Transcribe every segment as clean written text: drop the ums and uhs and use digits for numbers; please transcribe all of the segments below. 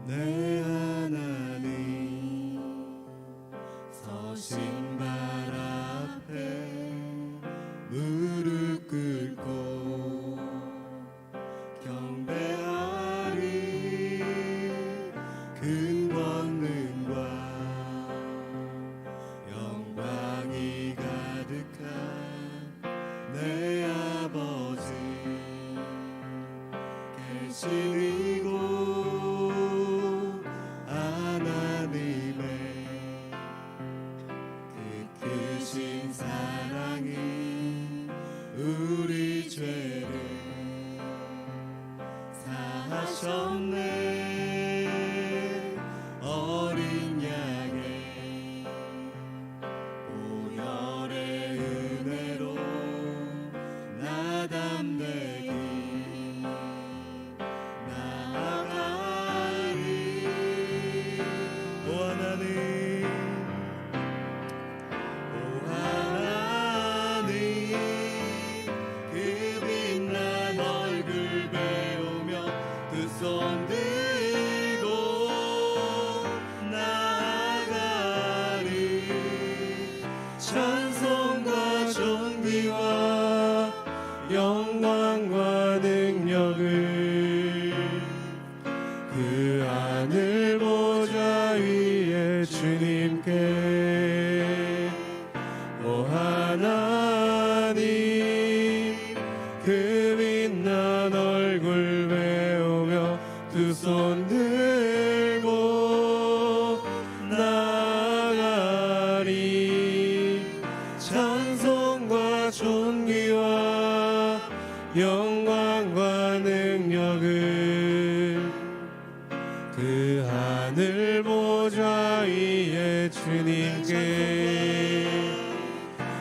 내 하나님 서신 발 앞에 무릎 꿇고 경배하리. 큰 권능과 영광이 가득한 내 아버지 계신 이곳 하나님의 그 크신 사랑이 우리 죄를 사하셨네. 어린 양의 보혈의 은혜로 나 담대히 나아가리. 오 하나님, 오 하나님, 그 빛난 얼굴 배우며 두 손 들고 나아가리. 찬송과 존귀와 영광과 능력을 그 하늘 보좌 위에 주님께. 오 하나님, 그 빛난 얼굴 배우며 두 손 들고 나아가리. 찬송과 존귀와 영광과 능력을 그 하늘 보좌 위에 주님께.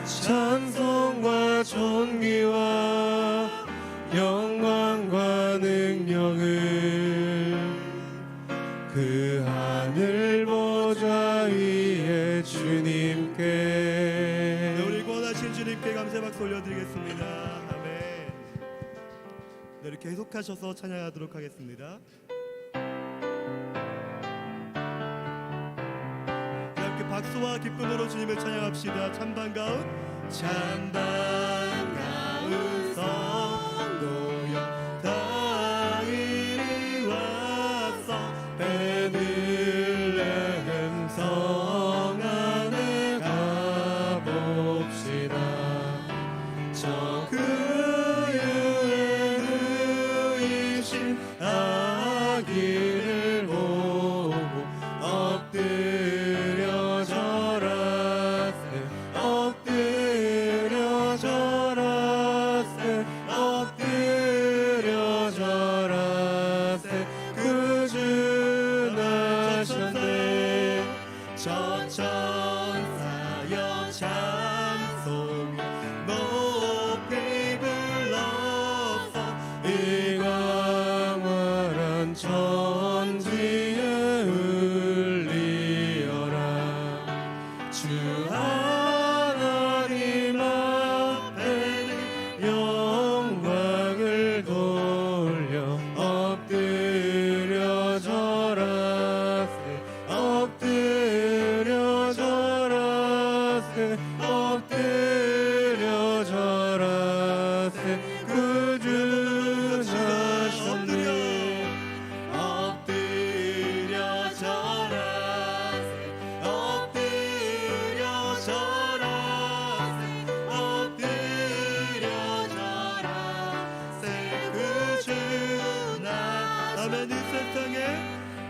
찬송과 존귀와 영광과 능력을 그 하늘 보좌 위에 주님께. 네, 우리 구원하신 주님께 감사 박수 올려드리겠습니다. 아멘. 네, 이렇게 계속하셔서 찬양하도록 하겠습니다. 함께 박수와 기쁨으로 주님을 찬양합시다. 참 반가운 성도여 다 이리 와서 베들레헴 성 안에 가봅시다. 저 그의 누이신 아기를 보고 엎드려 절하세. 엎드려 절하세. 엎드려 절하세. 구주 나셨네. 저 천사여 찬송 높이 불러서 이 광활한 천지에 울리어라. 주 하나님 앞에 영광을 돌려 엎드려 절하세. 엎드려 절하세. 엎드려 절하세. 구주 나셨네. 엎드려 절하세. 엎드려 절하세. 엎드려 절하세. 구주 나. 아멘.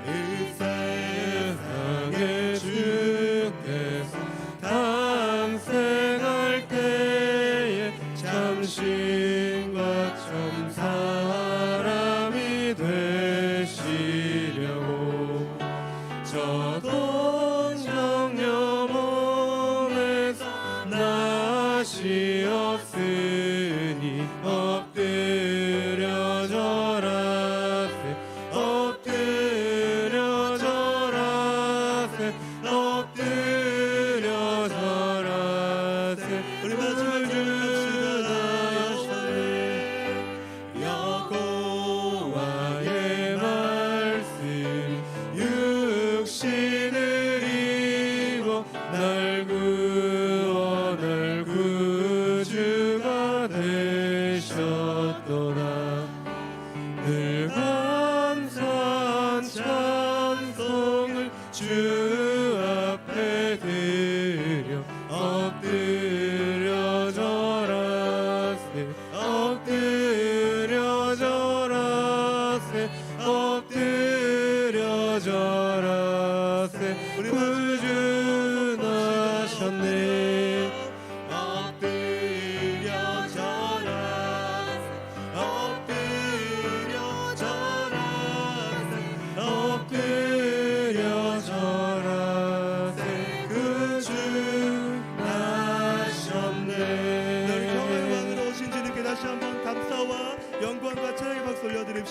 이 세상에 주께서 탄생할 때에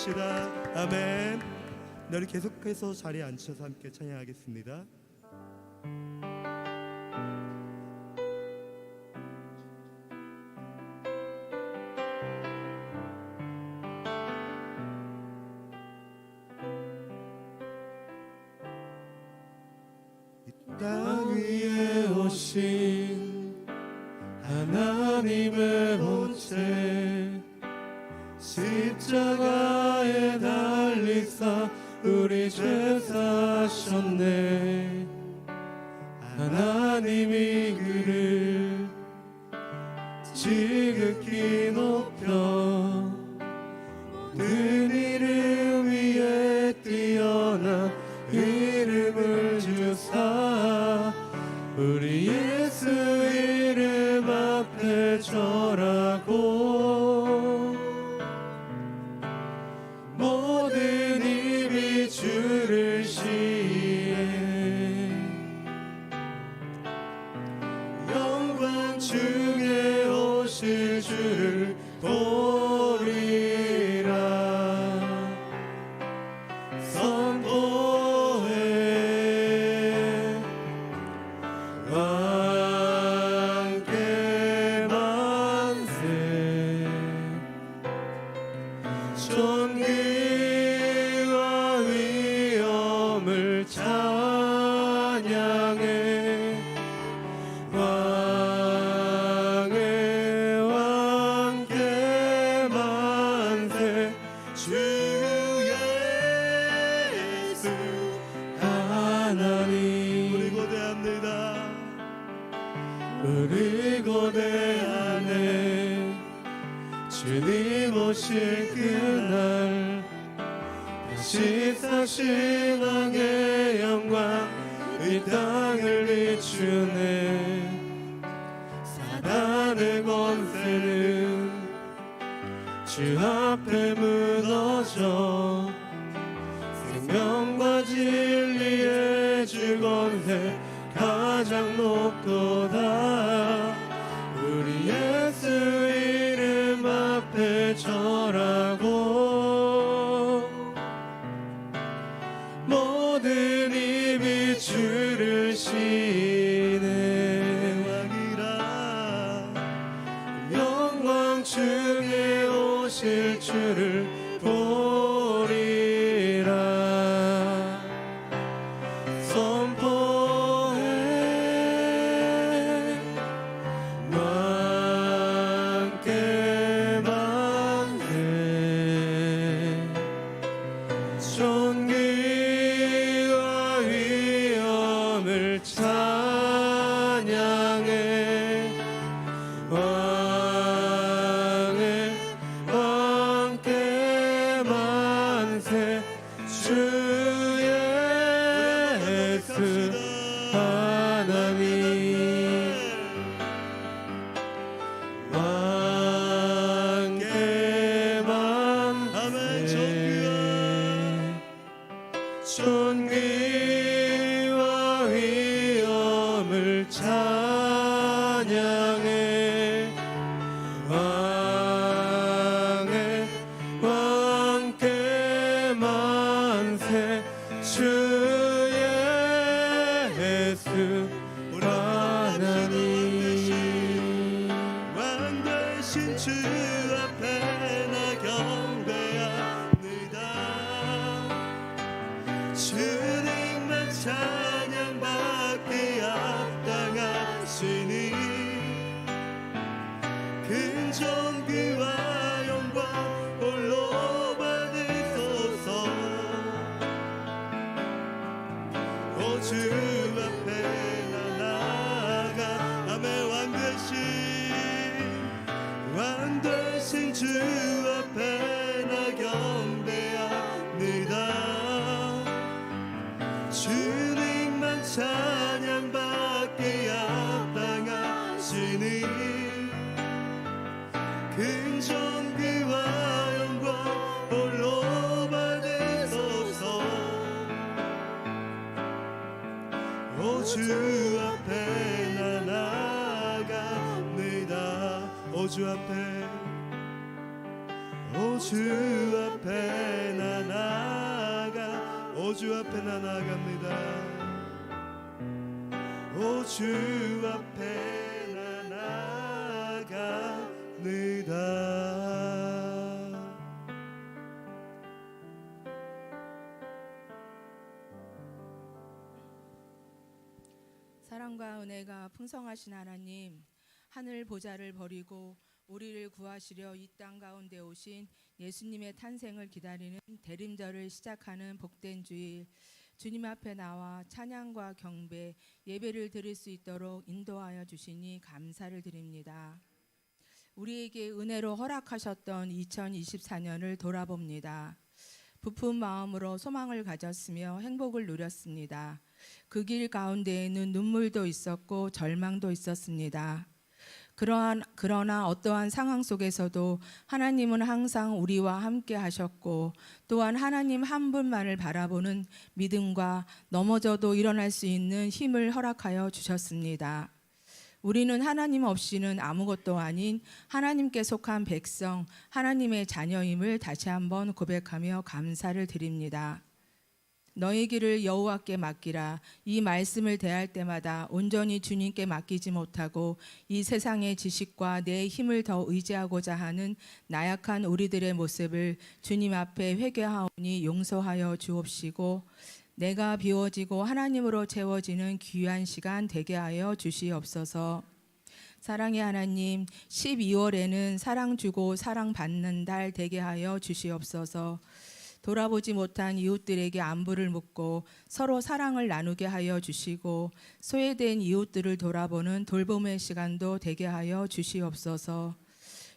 기도합시다. 아멘. 네, 우리 계속해서 자리에 앉으셔서 함께 찬양하겠습니다. 땅 위에 오신 하나님의 본체 십자가에 달리사 우리 죄 사셨네. 하나님이 그를 지극히 높여 모든 이름 위에 뛰어난 이름을 주사 우리 예수 이름 앞에 절하고 모든 입이 주를 시해 영광 중에 오실 주를 보리라 선포해 왕께 만세 존귀와 위엄을 찬양해 왕의 왕께 만세 주 예수 하나님 우리 고대합니다. 우리 고대하네 주님 오실 그날 다시 사신 왕의 영광 이 땅을 비추네. 사단의 권세는 주 앞에 무너져 생명과 진리의 주 권세 가장 높도다. 우리 예수 이름 앞에 절하고 모든 입이 주를 시네. 왕이라 영광 중에 오실 주를 보리라 선포해 왕께 만세 존귀와 위엄을 찬양해 왕의 왕께 만세 주 예수 하나님 왕께 만세 존귀와 위엄을 찬양해 왕의 왕께 만세 주 예수 하나님 왕 되신 주 앞에 나 경배합니다. 주님만 찬양받기 합당하시니 큰 존귀와 영광 홀로 받으소서. 오 주 앞에 나 나아가 아멘. 왕 되신 주 앞에 나 경배합니다. 주님만 찬양받기 합당하시니 큰 존귀와 영광 홀로 받으소서. 오 주 앞에 나 나아갑니다. 오 주 앞에 오 주 앞에 오 주 앞에 나 나아갑니다. 오 주 앞에 나 나아갑니다. 사랑과 은혜가 풍성하신 하나님, 하늘 보좌를 버리고 우리를 구하시려 이 땅 가운데 오신 예수님의 탄생을 기다리는 대림절을 시작하는 복된 주일, 주님 앞에 나와 찬양과 경배, 예배를 드릴 수 있도록 인도하여 주시니 감사를 드립니다. 우리에게 은혜로 허락하셨던 2024년을 돌아봅니다. 부푼 마음으로 소망을 가졌으며 행복을 누렸습니다. 그 길 가운데에는 눈물도 있었고 절망도 있었습니다. 그러나 어떠한 상황 속에서도 하나님은 항상 우리와 함께 하셨고, 또한 하나님 한 분만을 바라보는 믿음과 넘어져도 일어날 수 있는 힘을 허락하여 주셨습니다. 우리는 하나님 없이는 아무것도 아닌 하나님께 속한 백성, 하나님의 자녀임을 다시 한번 고백하며 감사를 드립니다. 너희 길을 여호와께 맡기라. 이 말씀을 대할 때마다 온전히 주님께 맡기지 못하고 이 세상의 지식과 내 힘을 더 의지하고자 하는 나약한 우리들의 모습을 주님 앞에 회개하오니 용서하여 주옵시고, 내가 비워지고 하나님으로 채워지는 귀한 시간 되게 하여 주시옵소서. 사랑의 하나님, 12월에는 사랑 주고 사랑 받는 달 되게 하여 주시옵소서. 돌아보지 못한 이웃들에게 안부를 묻고 서로 사랑을 나누게 하여 주시고, 소외된 이웃들을 돌아보는 돌봄의 시간도 되게 하여 주시옵소서.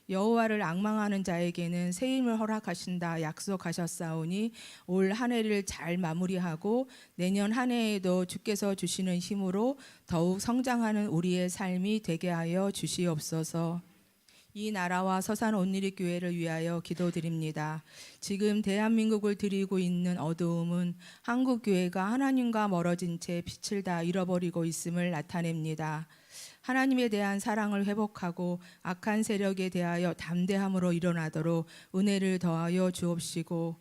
여호와를 앙망하는 자에게는 새 힘을 허락하신다 약속하셨사오니 올 한 해를 잘 마무리하고 내년 한 해에도 주께서 주시는 힘으로 더욱 성장하는 우리의 삶이 되게 하여 주시옵소서. 이 나라와 서산 온누리 교회를 위하여 기도드립니다. 지금 대한민국을 드리고 있는 어두움은 한국 교회가 하나님과 멀어진 채 빛을 다 잃어버리고 있음을 나타냅니다. 하나님에 대한 사랑을 회복하고 악한 세력에 대하여 담대함으로 일어나도록 은혜를 더하여 주옵시고,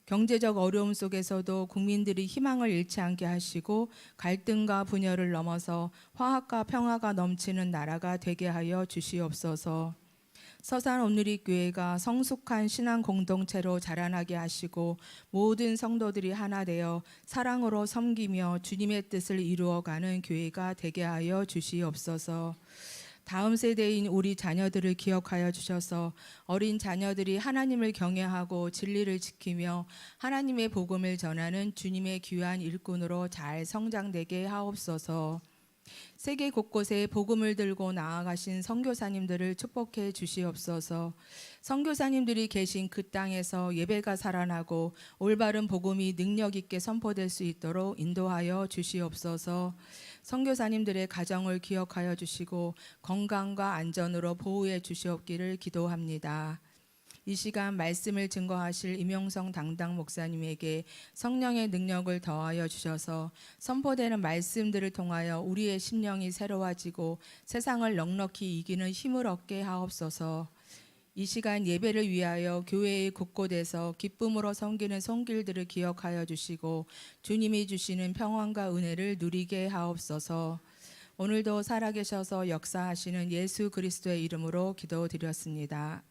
경제적 어려움 속에서도 국민들이 희망을 잃지 않게 하시고 갈등과 분열을 넘어서 화합과 평화가 넘치는 나라가 되게 하여 주시옵소서. 서산 온누리 교회가 성숙한 신앙 공동체로 자라나게 하시고 모든 성도들이 하나 되어 사랑으로 섬기며 주님의 뜻을 이루어가는 교회가 되게 하여 주시옵소서. 다음 세대인 우리 자녀들을 기억하여 주셔서 어린 자녀들이 하나님을 경외하고 진리를 지키며 하나님의 복음을 전하는 주님의 귀한 일꾼으로 잘 성장되게 하옵소서. 세계 곳곳에 복음을 들고 나아가신 선교사님들을 축복해 주시옵소서. 선교사님들이 계신 그 땅에서 예배가 살아나고 올바른 복음이 능력 있게 선포될 수 있도록 인도하여 주시옵소서. 선교사님들의 가정을 기억하여 주시고 건강과 안전으로 보호해 주시옵기를 기도합니다. 이 시간 말씀을 증거하실 임용성 당당 목사님에게 성령의 능력을 더하여 주셔서 선포되는 말씀들을 통하여 우리의 심령이 새로워지고 세상을 넉넉히 이기는 힘을 얻게 하옵소서. 이 시간 예배를 위하여 교회의 곳곳에서 기쁨으로 섬기는 손길들을 기억하여 주시고 주님이 주시는 평안과 은혜를 누리게 하옵소서. 오늘도 살아계셔서 역사하시는 예수 그리스도의 이름으로 기도드렸습니다.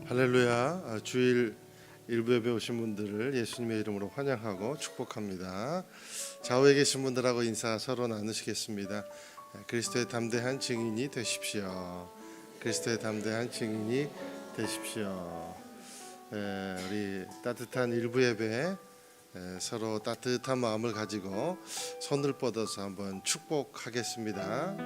할렐루야. 주일 일부 예배 오신 분들을 예수님의 이름으로 환영하고 축복합니다. 좌우에 계신 분들하고 인사 서로 나누시겠습니다. 그리스도의 담대한 증인이 되십시오. 그리스도의 담대한 증인이 되십시오. 우리 따뜻한 일부 예배, 서로 따뜻한 마음을 가지고 손을 뻗어서 한번 축복하겠습니다.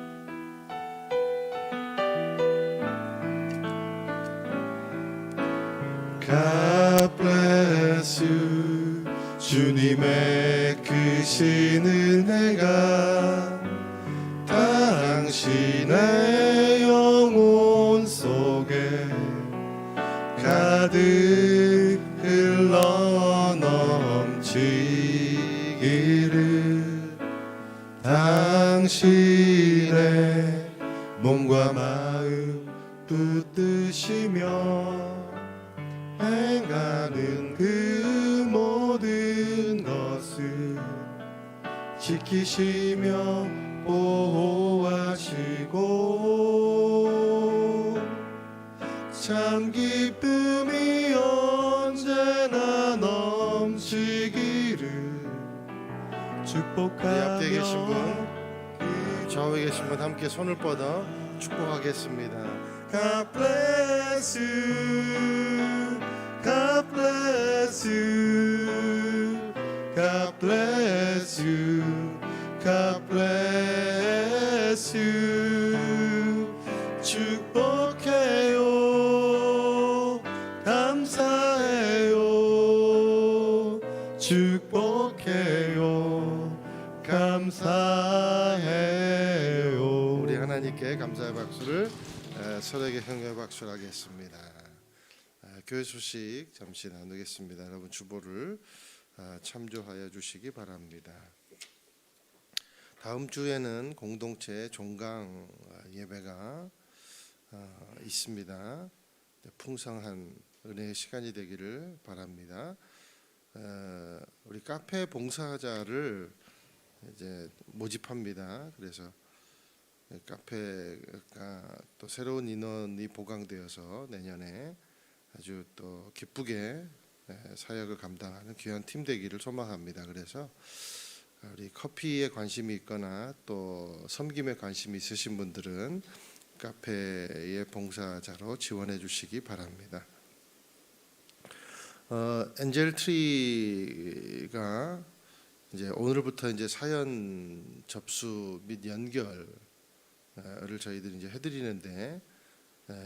God bless you. 주님의 크신 은혜가 당신의 영혼 속에 가득 흘러 넘치기를 당신의 몸과 마음 붙드시며 행하는 그 모든 것을 지키시며 보호하시고 참 기쁨이 언제나 넘치기를 축복하며 우리 앞에 계신 분, 좌우에 계신 분 함께 손을 뻗어 축복하겠습니다. God bless you, God bless you, God bless you, God bless you. 축복해요, 감사해요, 축복해요, 감사해요. 우리 하나님께 감사의 박수를 서로에게 형의 박수를 하겠습니다. 교회 소식 잠시 나누겠습니다. 여러분 주보를 참조하여 주시기 바랍니다. 다음 주에는 공동체 종강 예배가 있습니다. 풍성한 은혜의 시간이 되기를 바랍니다. 우리 카페 봉사자를 이제 모집합니다. 그래서 카페가 또 새로운 인원이 보강되어서 내년에 아주 또 기쁘게 사역을 감당하는 귀한 팀 되기를 소망합니다. 그래서 우리 커피에 관심이 있거나 또 섬김에 관심이 있으신 분들은 카페의 봉사자로 지원해 주시기 바랍니다. 엔젤 트리가 이제 오늘부터 이제 사연 접수 및 연결을 저희들이 이제 해드리는데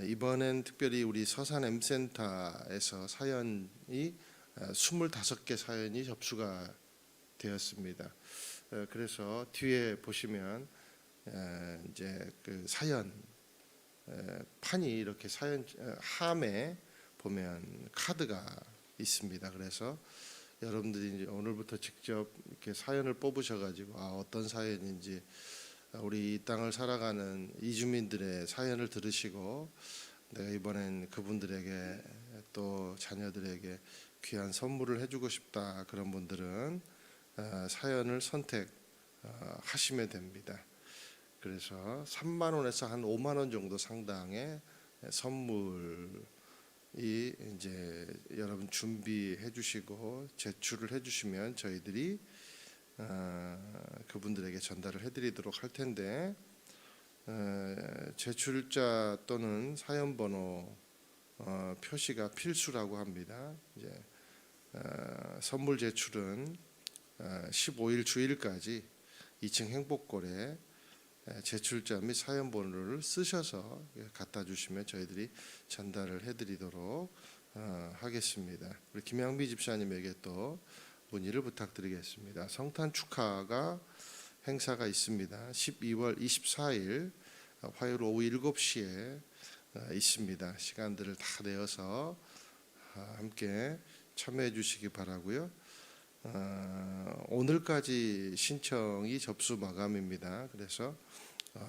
이번엔 특별히 우리 서산 M센터에서 사연이 25개 사연이 접수가 되었습니다. 그래서 뒤에 보시면 이제 그 사연 판이 이렇게 사연 함에 보면 카드가 있습니다. 그래서 여러분들이 이제 오늘부터 직접 이렇게 사연을 뽑으셔가지고 어떤 사연인지 우리 이 땅을 살아가는 이주민들의 사연을 들으시고 내가 이번엔 그분들에게 또 자녀들에게 귀한 선물을 해주고 싶다 그런 분들은 사연을 선택하시면 됩니다. 그래서 3만 원에서 한 5만 원 정도 상당의 선물이 이제 여러분 준비해 주시고 제출을 해 주시면 저희들이 그분들에게 전달을 해드리도록 할 텐데 제출자 또는 사연 번호 표시가 필수라고 합니다. 이제 선물 제출은 15일 주일까지 2층 행복골에 제출자 및 사연 번호를 쓰셔서 갖다 주시면 저희들이 전달을 해드리도록 하겠습니다. 우리 김양미 집사님에게 또 문의를 부탁드리겠습니다. 성탄 축하가 행사가 있습니다. 12월 24일 화요일 오후 7시에 있습니다. 시간들을 다 내어서 함께 참여해 주시기 바라고요. 오늘까지 신청이 접수 마감입니다. 그래서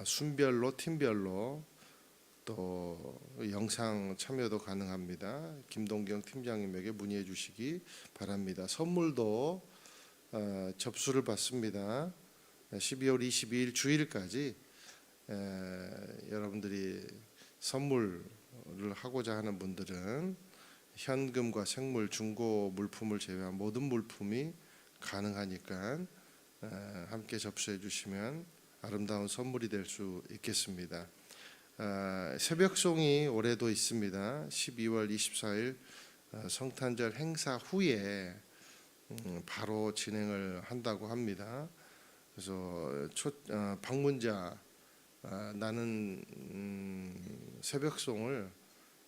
순별로 팀별로 또 영상 참여도 가능합니다. 김동경 팀장님에게 문의해 주시기 바랍니다. 선물도 접수를 받습니다. 12월 22일 주일까지 여러분들이 선물을 하고자 하는 분들은 현금과 생물, 중고 물품을 제외한 모든 물품이 가능하니까 함께 접수해 주시면 아름다운 선물이 될 수 있겠습니다. 새벽송이 올해도 있습니다. 12월 24일 성탄절 행사 후에 바로 진행을 한다고 합니다. 그래서 방문자 나는 새벽송을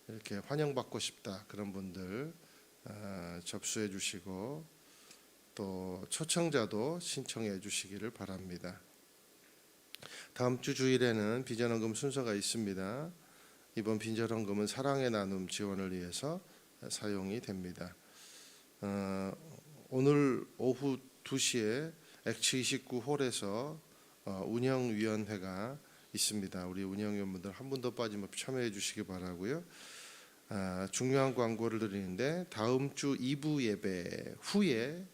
이렇게 환영받고 싶다 그런 분들 접수해 주시고 또 초청자도 신청해 주시기를 바랍니다. 다음 주 주일에는 빈전헌금 순서가 있습니다. 이번 빈전헌금은 사랑의 나눔 지원을 위해서 사용이 됩니다. 오늘 오후 2시에 엑치 29홀에서 운영위원회가 있습니다. 우리 운영위원분들 한 분도 빠짐없이 참여해 주시기 바라고요. 중요한 광고를 드리는데 다음 주 2부 예배 후에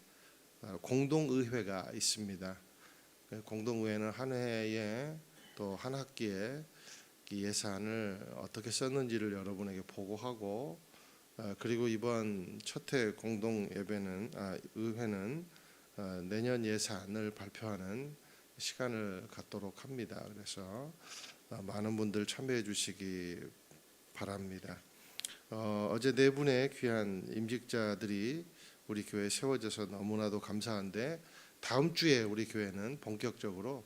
공동의회가 있습니다. 공동의회는 한 해에 또 한 학기에 예산을 어떻게 썼는지를 여러분에게 보고하고 그리고 이번 첫해 공동 예배는 의회는 내년 예산을 발표하는 시간을 갖도록 합니다. 그래서 많은 분들 참여해 주시기 바랍니다. 어제 네 분의 귀한 임직자들이 우리 교회에 세워져서 너무나도 감사한데 다음 주에 우리 교회는 본격적으로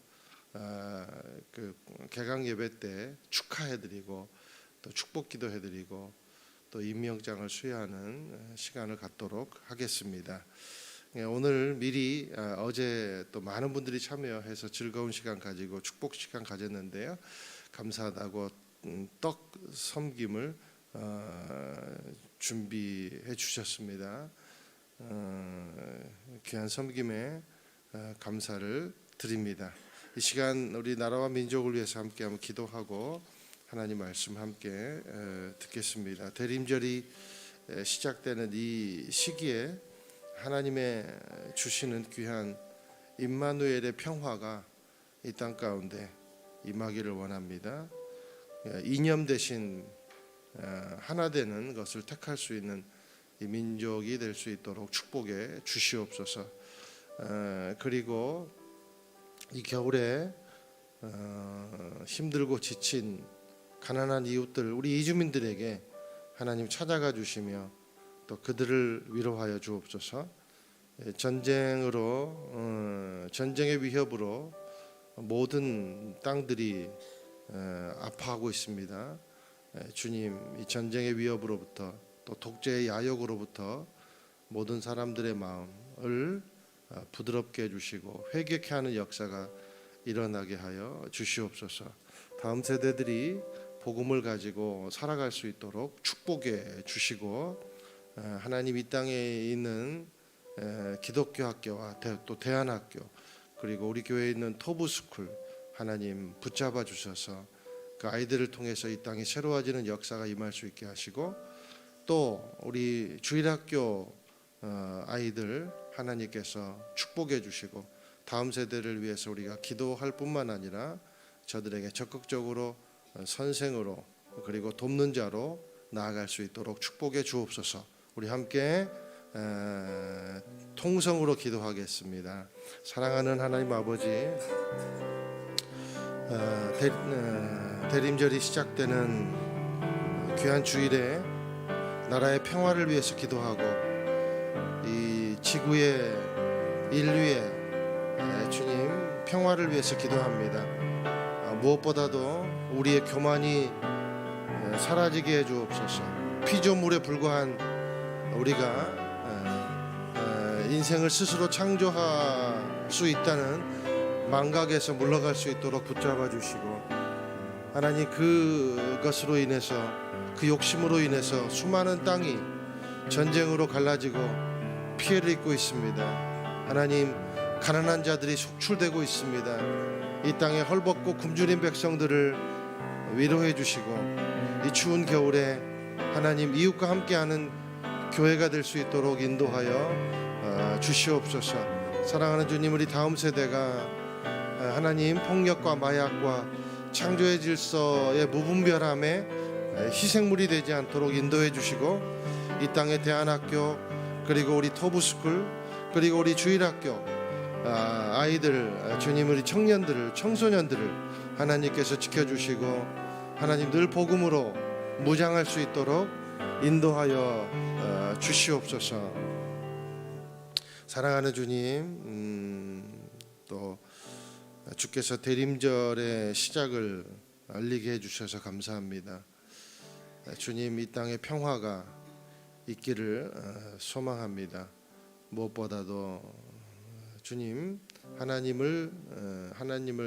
그 개강 예배 때 축하해드리고 또 축복기도 해드리고 또 임명장을 수여하는 시간을 갖도록 하겠습니다. 오늘 미리 어제 또 많은 분들이 참여해서 즐거운 시간 가지고 축복 시간 가졌는데요. 감사하다고 떡 섬김을 준비해 주셨습니다. 귀한 섬김에 감사를 드립니다. 이 시간 우리 나라와 민족을 위해서 함께 한번 기도하고 하나님 말씀 함께 듣겠습니다. 대림절이 시작되는 이 시기에 하나님의 주시는 귀한 임마누엘의 평화가 이 땅 가운데 임하기를 원합니다. 이념 대신 하나 되는 것을 택할 수 있는 이 민족이 될 수 있도록 축복해 주시옵소서. 그리고 이 겨울에 힘들고 지친 가난한 이웃들 우리 이주민들에게 하나님 찾아가 주시며 또 그들을 위로하여 주옵소서. 전쟁의 위협으로 모든 땅들이 아파하고 있습니다. 주님, 이 전쟁의 위협으로부터 또 독재의 야욕으로부터 모든 사람들의 마음을 부드럽게 해주시고 회개케 하는 역사가 일어나게 하여 주시옵소서. 다음 세대들이 복음을 가지고 살아갈 수 있도록 축복해 주시고 하나님 이 땅에 있는 기독교 학교와 또 대안학교 그리고 우리 교회에 있는 토부스쿨 하나님 붙잡아 주셔서 그 아이들을 통해서 이 땅이 새로워지는 역사가 임할 수 있게 하시고 또 우리 주일학교 아이들 하나님께서 축복해 주시고 다음 세대를 위해서 우리가 기도할 뿐만 아니라 저들에게 적극적으로 선생으로 그리고 돕는 자로 나아갈 수 있도록 축복해 주옵소서. 우리 함께 통성으로 기도하겠습니다. 사랑하는 하나님 아버지, 대림절이 시작되는 귀한 주일에 나라의 평화를 위해서 기도하고 이 지구의 인류의 주님 평화를 위해서 기도합니다. 무엇보다도 우리의 교만이 사라지게 해주옵소서. 피조물에 불과한 우리가 인생을 스스로 창조할 수 있다는 망각에서 물러갈 수 있도록 붙잡아 주시고 하나님 그것으로 인해서 그 욕심으로 인해서 수많은 땅이 전쟁으로 갈라지고 피해를 입고 있습니다. 하나님 가난한 자들이 속출되고 있습니다. 이 땅에 헐벗고 굶주린 백성들을 위로해 주시고 이 추운 겨울에 하나님 이웃과 함께하는 교회가 될 수 있도록 인도하여 주시옵소서. 사랑하는 주님, 우리 다음 세대가 하나님 폭력과 마약과 창조의 질서의 무분별함에 희생물이 되지 않도록 인도해 주시고 이 땅의 대안학교 그리고 우리 토부스쿨 그리고 우리 주일학교 아이들 주님 우리 청년들을 청소년들을 하나님께서 지켜주시고 하나님 늘 복음으로 무장할 수 있도록 인도하여 주시옵소서. 사랑하는 주님, 또 주께서 대림절의 시작을 알리게 해주셔서 감사합니다. 주님, 이 땅에 평화가 있기를 소망합니다. 무엇보다도 주님 하나님을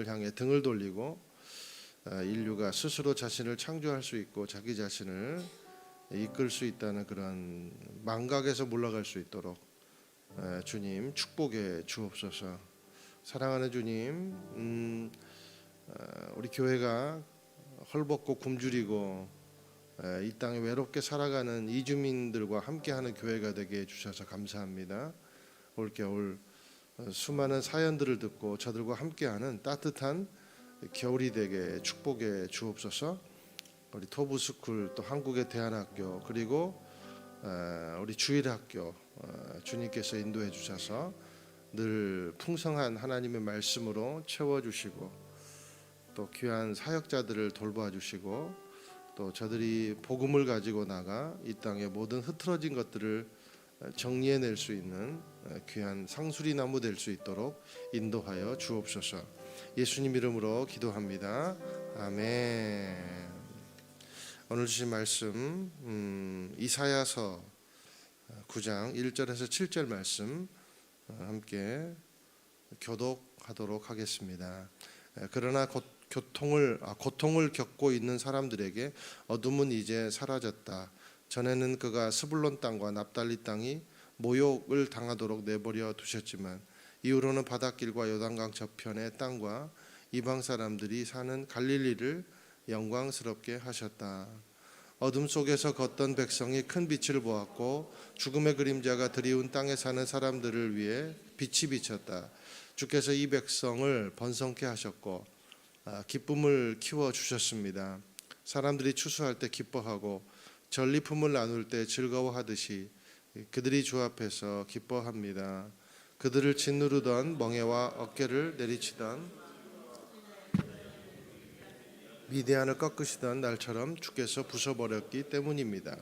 향해 등을 돌리고 인류가 스스로 자신을 창조할 수 있고 자기 자신을 이끌 수 있다는 그런 망각에서 물러갈 수 있도록 주님 축복해 주옵소서. 사랑하는 주님, 우리 교회가 헐벗고 굶주리고 이 땅에 외롭게 살아가는 이주민들과 함께하는 교회가 되게 해주셔서 감사합니다. 올겨울 수많은 사연들을 듣고 저들과 함께하는 따뜻한 겨울이 되게 축복해 주옵소서. 우리 토부스쿨 또 한국의 대안학교 그리고 우리 주일학교 주님께서 인도해 주셔서 늘 풍성한 하나님의 말씀으로 채워주시고 또 귀한 사역자들을 돌봐 주시고 또 저들이 복음을 가지고 나가 이 땅의 모든 흐트러진 것들을 정리해낼 수 있는 귀한 상수리 나무 될 수 있도록 인도하여 주옵소서. 예수님 이름으로 기도합니다. 아멘. 오늘 주신 말씀 이사야서 9장 1절에서 7절 말씀 함께 교독하도록 하겠습니다. 그러나 고통을 겪고 있는 사람들에게 어둠은 이제 사라졌다. 전에는 그가 스불론 땅과 납달리 땅이 모욕을 당하도록 내버려 두셨지만 이후로는 바닷길과 요단강 저편의 땅과 이방 사람들이 사는 갈릴리를 영광스럽게 하셨다. 어둠 속에서 걷던 백성이 큰 빛을 보았고 죽음의 그림자가 드리운 땅에 사는 사람들을 위해 빛이 비쳤다. 주께서 이 백성을 번성케 하셨고 기쁨을 키워 주셨습니다. 사람들이 추수할 때 기뻐하고 전리품을 나눌 때 즐거워하듯이 그들이 주 앞에서 기뻐합니다. 그들을 짓누르던 멍에와 어깨를 내리치던 미디안을 꺾으시던 날처럼 주께서 부숴버렸기 때문입니다.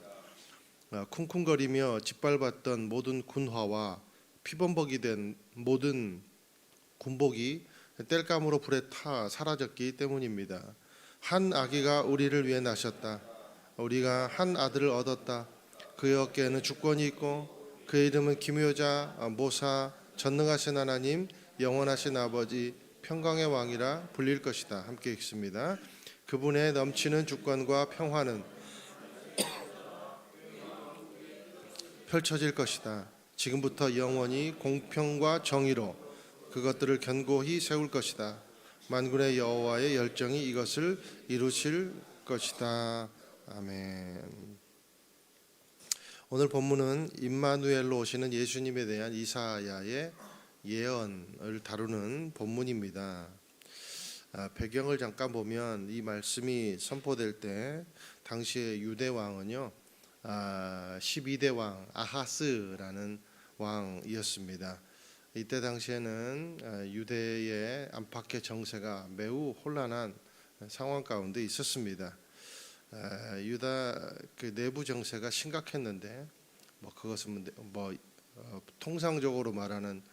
쿵쿵거리며 짓밟았던 모든 군화와 피범벅이 된 모든 군복이 땔감으로 불에 타 사라졌기 때문입니다. 한 아기가 우리를 위해 나셨다. 우리가 한 아들을 얻었다. 그의 어깨에는 주권이 있고 그의 이름은 기묘자, 모사, 전능하신 하나님, 영원하신 아버지, 평강의 왕이라 불릴 것이다. 함께 읽습니다. 그분의 넘치는 주권과 평화는 펼쳐질 것이다. 지금부터 영원히 공평과 정의로 그것들을 견고히 세울 것이다. 만군의 여호와의 열정이 이것을 이루실 것이다. 아멘. 오늘 본문은 임마누엘로 오시는 예수님에 대한 이사야의 예언을 다루는 본문입니다. 배경을 잠깐 보면 이 말씀이 선포될 때 당시의 유대 왕은요 12대 왕 아하스라는 왕이었습니다. 이때 당시에는 유대의 안팎의 정세가 매우 혼란한 상황 가운데 있었습니다. 유다 그 내부 정세가 심각했는데 그것은 통상적으로 말하는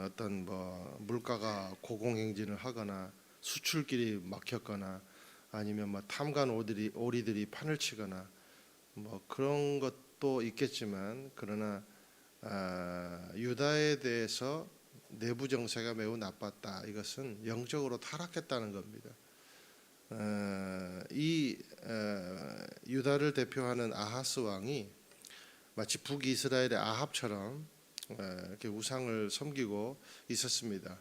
어떤 물가가 고공행진을 하거나 수출길이 막혔거나 아니면 탐관 오리들이 판을 치거나 그런 것도 있겠지만 그러나 유다에 대해서 내부 정세가 매우 나빴다. 이것은 영적으로 타락했다는 겁니다. 이 유다를 대표하는 아하스 왕이 마치 북이스라엘의 아합처럼 이렇게 우상을 섬기고 있었습니다.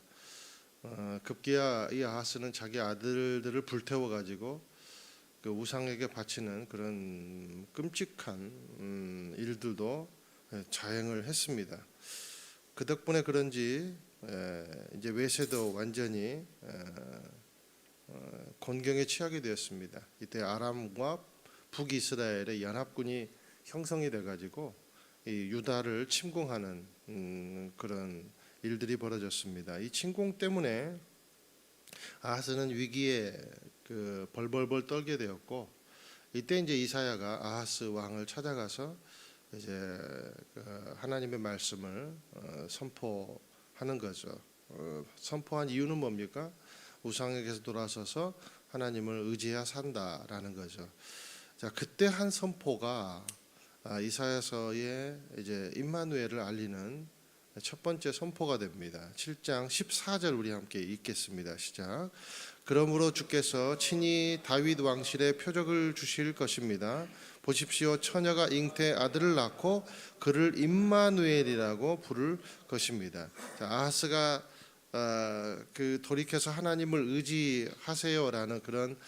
급기야 이 아하스는 자기 아들들을 불태워 가지고 그 우상에게 바치는 그런 끔찍한 일들도 자행을 했습니다. 그 덕분에 그런지 이제 외세도 완전히 곤경에 처하게 되었습니다. 이때 아람과 북이스라엘의 연합군이 형성이 돼가지고 이 유다를 침공하는 그런 일들이 벌어졌습니다. 이 침공 때문에 아하스는 위기에 벌벌벌 떨게 되었고 이때 이제 이사야가 아하스 왕을 찾아가서 이제 하나님의 말씀을 선포하는 거죠. 선포한 이유는 뭡니까? 우상에게서 돌아서서 하나님을 의지해야 산다라는 거죠. 자, 그때 한 선포가 이사야서의 이제 임마누엘을 알리는 첫 번째 선포가 됩니다. 7장 14절 우리 함께 읽겠습니다. 시작. 그러므로 주께서 친히 다윗 왕실에 표적을 주실 것입니다. 보십시오, 처녀가 잉태의 아들을 낳고 그를 임마누엘이라고 부를 것입니다. 자, 아하스가 그 돌이켜서 하나님을 의지하세요라는 그런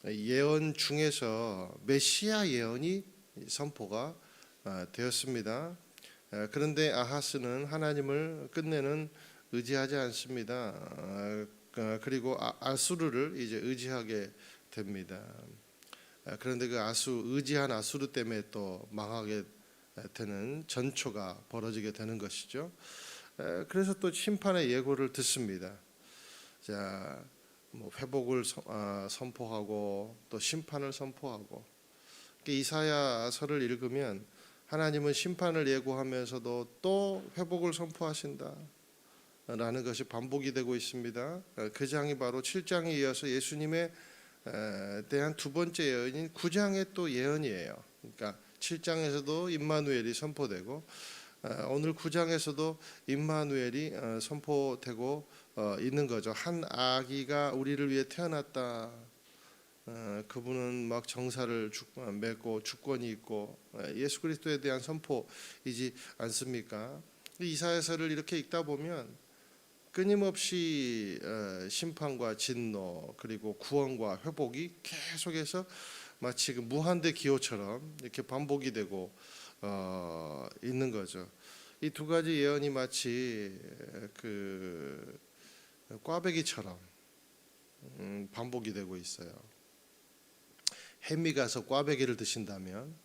예언 중에서 메시아 예언이 선포가 되었습니다. 그런데 아하스는 하나님을 끝내는 의지하지 않습니다. 그리고 아수르를 이제 의지하게 됩니다. 그런데 그 의지한 아수르 때문에 또 망하게 되는 전초가 벌어지게 되는 것이죠. 그래서 또 심판의 예고를 듣습니다. 자, 뭐 회복을 선포하고 또 심판을 선포하고, 이사야서를 읽으면 하나님은 심판을 예고하면서도 또 회복을 선포하신다 라는 것이 반복이 되고 있습니다. 그 장이 바로 7장에 이어서 예수님에 대한 두 번째 예언인 9장의 또 예언이에요. 그러니까 7장에서도 임마누엘이 선포되고 오늘 9장에서도 임마누엘이 선포되고 있는 거죠. 한 아기가 우리를 위해 태어났다. 그분은 막 정사를 맺고 주권이 있고 예수 그리스도에 대한 선포이지 않습니까? 이사야서를 이렇게 읽다 보면 끊임없이 심판과 진노 그리고 구원과 회복이 계속해서 마치 그 무한대 기호처럼 이렇게 반복이 되고 있는 거죠. 이 두 가지 예언이 마치 그 꽈배기처럼 반복이 되고 있어요. 햄이 가서 꽈배기를 드신다면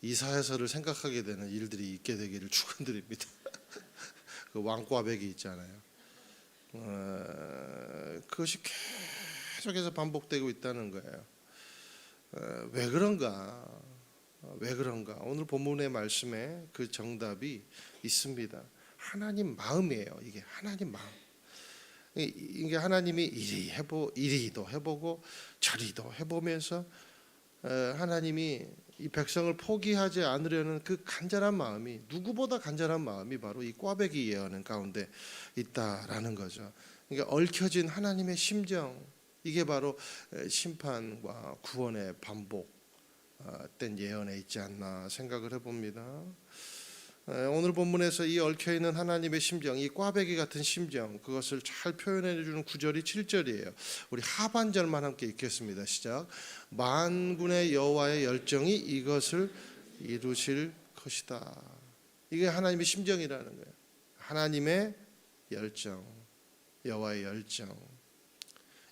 이사야서를 생각하게 되는 일들이 있게 되기를 축원드립니다. 그 왕꽈배기 있잖아요. 그것이 계속해서 반복되고 있다는 거예요. 왜 그런가? 오늘 본문의 말씀에 그 정답이 있습니다. 하나님 마음이에요. 이게 하나님 마음. 이게 하나님이 이리도 해보고 저리도 해보면서 하나님이 이 백성을 포기하지 않으려는 그 간절한 마음이, 누구보다 간절한 마음이 바로 이 꽈배기 예언 가운데 있다라는 거죠. 그러니까 얽혀진 하나님의 심정, 이게 바로 심판과 구원의 반복된 예언에 있지 않나 생각을 해봅니다. 오늘 본문에서 이 얽혀있는 하나님의 심정, 이 꽈배기 같은 심정, 그것을 잘 표현해주는 구절이 7절이에요. 우리 하반절만 함께 읽겠습니다. 시작. 만군의 여호와의 열정이 이것을 이루실 것이다. 이게 하나님의 심정이라는 거예요. 하나님의 열정, 여호와의 열정.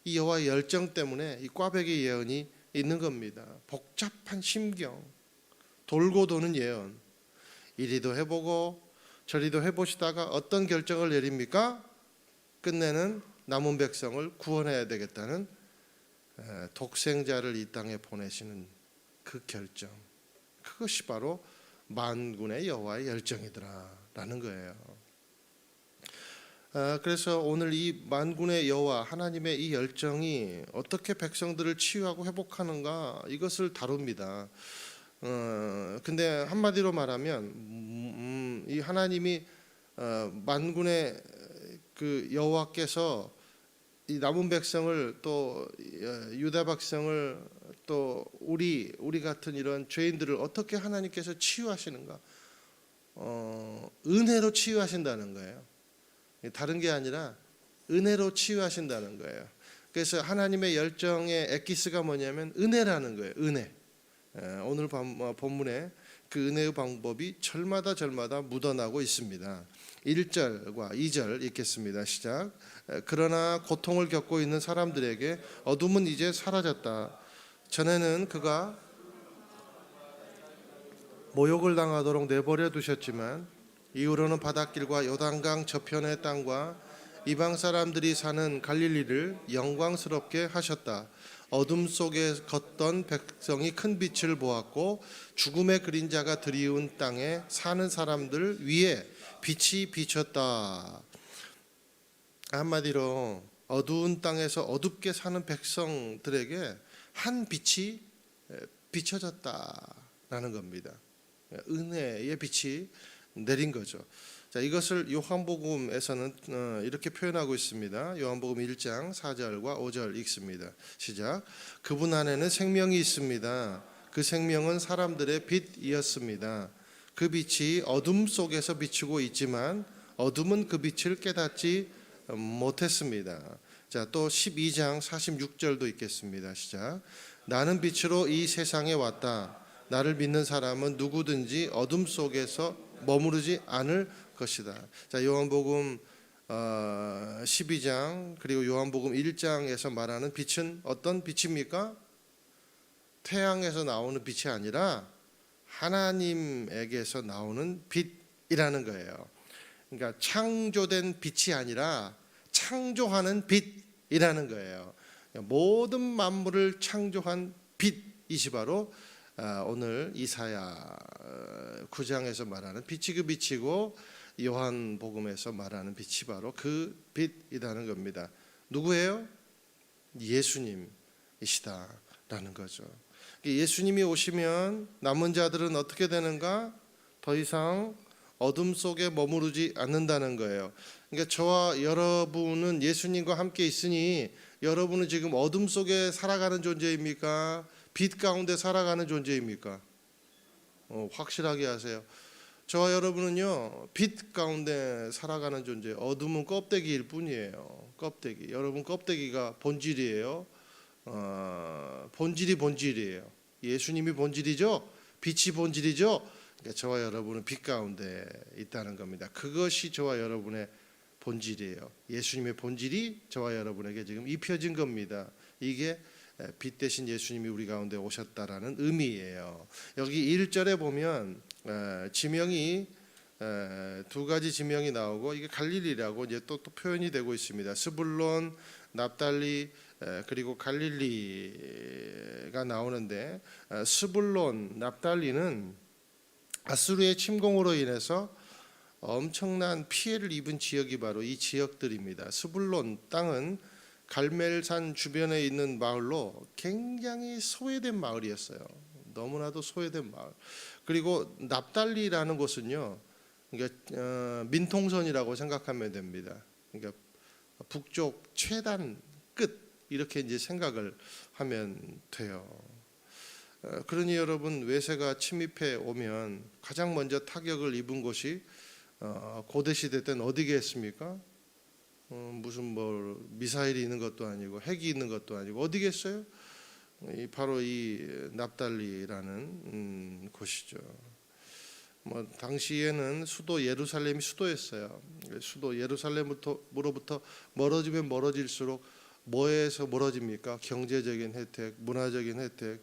이 여호와의 열정 때문에 이 꽈배기 예언이 있는 겁니다. 복잡한 심경, 돌고 도는 예언. 이리도 해보고 저리도 해보시다가 어떤 결정을 내립니까? 끝내는 남은 백성을 구원해야 되겠다는 독생자를 이 땅에 보내시는 그 결정, 그것이 바로 만군의 여호와의 열정이더라라는 거예요. 그래서 오늘 이 만군의 여호와 하나님의 이 열정이 어떻게 백성들을 치유하고 회복하는가, 이것을 다룹니다. 근데 한마디로 말하면 이 하나님이 만군의 그 여호와께서 이 남은 백성을, 또 유다 백성을, 또 우리 같은 이런 죄인들을 어떻게 하나님께서 치유하시는가? 은혜로 치유하신다는 거예요. 다른 게 아니라 은혜로 치유하신다는 거예요. 그래서 하나님의 열정의 엑기스가 뭐냐면 은혜라는 거예요. 은혜. 오늘 본문에 그 은혜의 방법이 절마다 묻어나고 있습니다. 1절과 2절 읽겠습니다. 시작. 그러나 고통을 겪고 있는 사람들에게 어둠은 이제 사라졌다. 전에는 그가 모욕을 당하도록 내버려 두셨지만 이후로는 바닷길과 요단강 저편의 땅과 이방 사람들이 사는 갈릴리를 영광스럽게 하셨다. 어둠 속에 걷던 백성이 큰 빛을 보았고 죽음의 그림자가 드리운 땅에 사는 사람들 위에 빛이 비쳤다. 한마디로 어두운 땅에서 어둡게 사는 백성들에게 한 빛이 비춰졌다라는 겁니다. 은혜의 빛이 내린 거죠. 자, 이것을 요한복음에서는 이렇게 표현하고 있습니다. 요한복음 1장 4절과 5절 읽습니다. 시작. 그분 안에는 생명이 있습니다. 그 생명은 사람들의 빛이었습니다. 그 빛이 어둠 속에서 비추고 있지만 어둠은 그 빛을 깨닫지 못했습니다. 자, 또 12장 46절도 있겠습니다. 시작. 나는 빛으로 이 세상에 왔다. 나를 믿는 사람은 누구든지 어둠 속에서 머무르지 않을 것이다. 자, 요한복음 12장 그리고 요한복음 1장에서 말하는 빛은 어떤 빛입니까? 태양에서 나오는 빛이 아니라 하나님에게서 나오는 빛이라는 거예요. 그러니까 창조된 빛이 아니라 창조하는 빛이라는 거예요. 모든 만물을 창조한 빛이시 바로 오늘 이사야 9장에서 말하는 빛이 그 빛이고 요한복음에서 말하는 빛이 바로 그 빛이라는 겁니다. 누구예요? 예수님이시다라는 거죠. 예수님이 오시면 남은 자들은 어떻게 되는가? 더 이상 어둠 속에 머무르지 않는다는 거예요. 그러니까 저와 여러분은 예수님과 함께 있으니 여러분은 지금 어둠 속에 살아가는 존재입니까? 빛 가운데 살아가는 존재입니까? 확실하게 하세요. 저와 여러분은요, 빛 가운데 살아가는 존재. 어둠은 껍데기일 뿐이에요. 껍데기. 여러분 껍데기가 본질이에요. 본질이에요. 예수님이 본질이죠. 빛이 본질이죠. 그러니까 저와 여러분은 빛 가운데 있다는 겁니다. 그것이 저와 여러분의 본질이에요. 예수님의 본질이 저와 여러분에게 지금 입혀진 겁니다. 이게 빛 대신 예수님이 우리 가운데 오셨다라는 의미예요. 여기 1절에 보면 지명이 두 가지 지명이 나오고 이게 갈릴리라고 이제 또 표현이 되고 있습니다. 스불론, 납달리 그리고 갈릴리가 나오는데 스불론, 납달리는 아수르의 침공으로 인해서 엄청난 피해를 입은 지역이 바로 이 지역들입니다. 스불론 땅은 갈멜산 주변에 있는 마을로 굉장히 소외된 마을이었어요. 너무나도 소외된 마을. 그리고 납달리라는 곳은요, 그러니까 민통선이라고 생각하면 됩니다. 그러니까 북쪽 최단 끝 이렇게 이제 생각을 하면 돼요. 그러니 여러분 외세가 침입해 오면 가장 먼저 타격을 입은 곳이 고대 시대 때는 어디겠습니까? 무슨 뭐 미사일이 있는 것도 아니고 핵이 있는 것도 아니고 어디겠어요? 바로 이 납달리라는 곳이죠. 뭐 당시에는 수도 예루살렘이 수도였어요. 수도 예루살렘으로부터 멀어지면 멀어질수록 뭐에서 멀어집니까? 경제적인 혜택, 문화적인 혜택,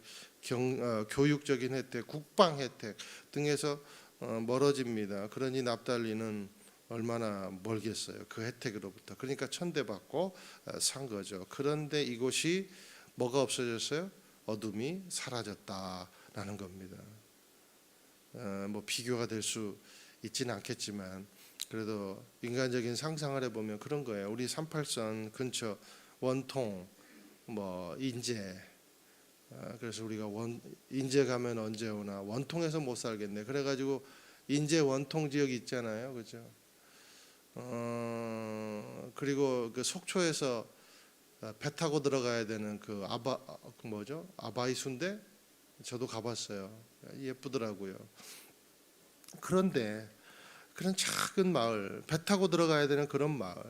교육적인 혜택, 국방 혜택 등에서 멀어집니다. 그러니 납달리는 얼마나 멀겠어요. 그 혜택으로부터. 그러니까 천대받고 산 거죠. 그런데 이곳이 뭐가 없어졌어요? 어둠이 사라졌다라는 겁니다. 뭐 비교가 될 수 있지는 않겠지만 그래도 인간적인 상상을 해보면 그런 거예요. 우리 38선 근처 원통, 뭐 인제, 그래서 우리가 인제 가면 언제 오나 원통에서 못 살겠네. 그래가지고 인제 원통 지역 있잖아요, 그죠? 그리고 그 속초에서 배 타고 들어가야 되는 그 아바이 순대 저도 가봤어요. 예쁘더라고요. 그런데 그런 작은 마을, 배 타고 들어가야 되는 그런 마을,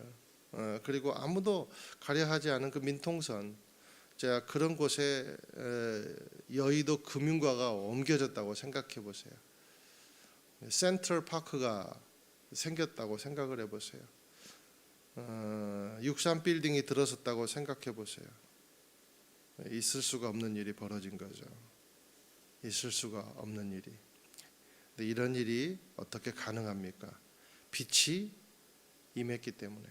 그리고 아무도 가려하지 않은 그 민통선, 제가 그런 곳에 여의도 금융가가 옮겨졌다고 생각해 보세요. 센트럴 파크가 생겼다고 생각을 해보세요. 63 빌딩이 들어섰다고 생각해 보세요. 있을 수가 없는 일이 벌어진 거죠. 있을 수가 없는 일이. 근데 이런 일이 어떻게 가능합니까? 빛이 임했기 때문에.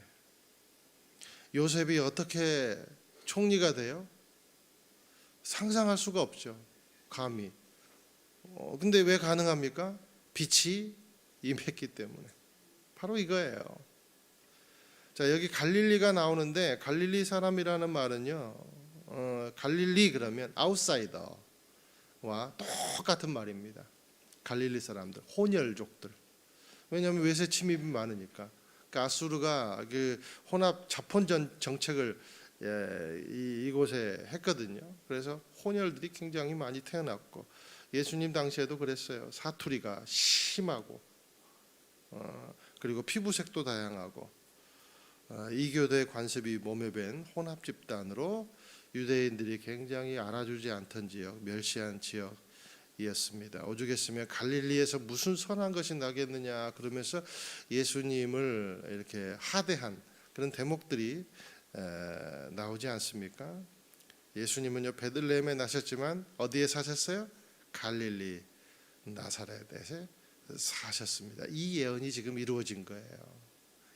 요셉이 어떻게 총리가 돼요? 상상할 수가 없죠. 감히. 근데 왜 가능합니까? 빛이 임했기 때문에. 바로 이거예요. 자, 여기 갈릴리가 나오는데 갈릴리 사람이라는 말은요, 갈릴리 그러면 아웃사이더와 똑같은 말입니다. 갈릴리 사람들, 혼혈족들. 왜냐하면 외세 침입이 많으니까. 그러니까 아수르가 그 혼합 자폰 정책을 이곳에 했거든요. 그래서 혼혈들이 굉장히 많이 태어났고 예수님 당시에도 그랬어요. 사투리가 심하고 그리고 피부색도 다양하고 이교대 관습이 몸에 밴 혼합 집단으로 유대인들이 굉장히 알아주지 않던 지역, 멸시한 지역이었습니다. 오죽했으면 갈릴리에서 무슨 선한 것이 나겠느냐 그러면서 예수님을 이렇게 하대한 그런 대목들이 나오지 않습니까? 예수님은요 베들레헴에 나셨지만 어디에 사셨어요? 갈릴리 나사렛에 사셨습니다. 이 예언이 지금 이루어진 거예요.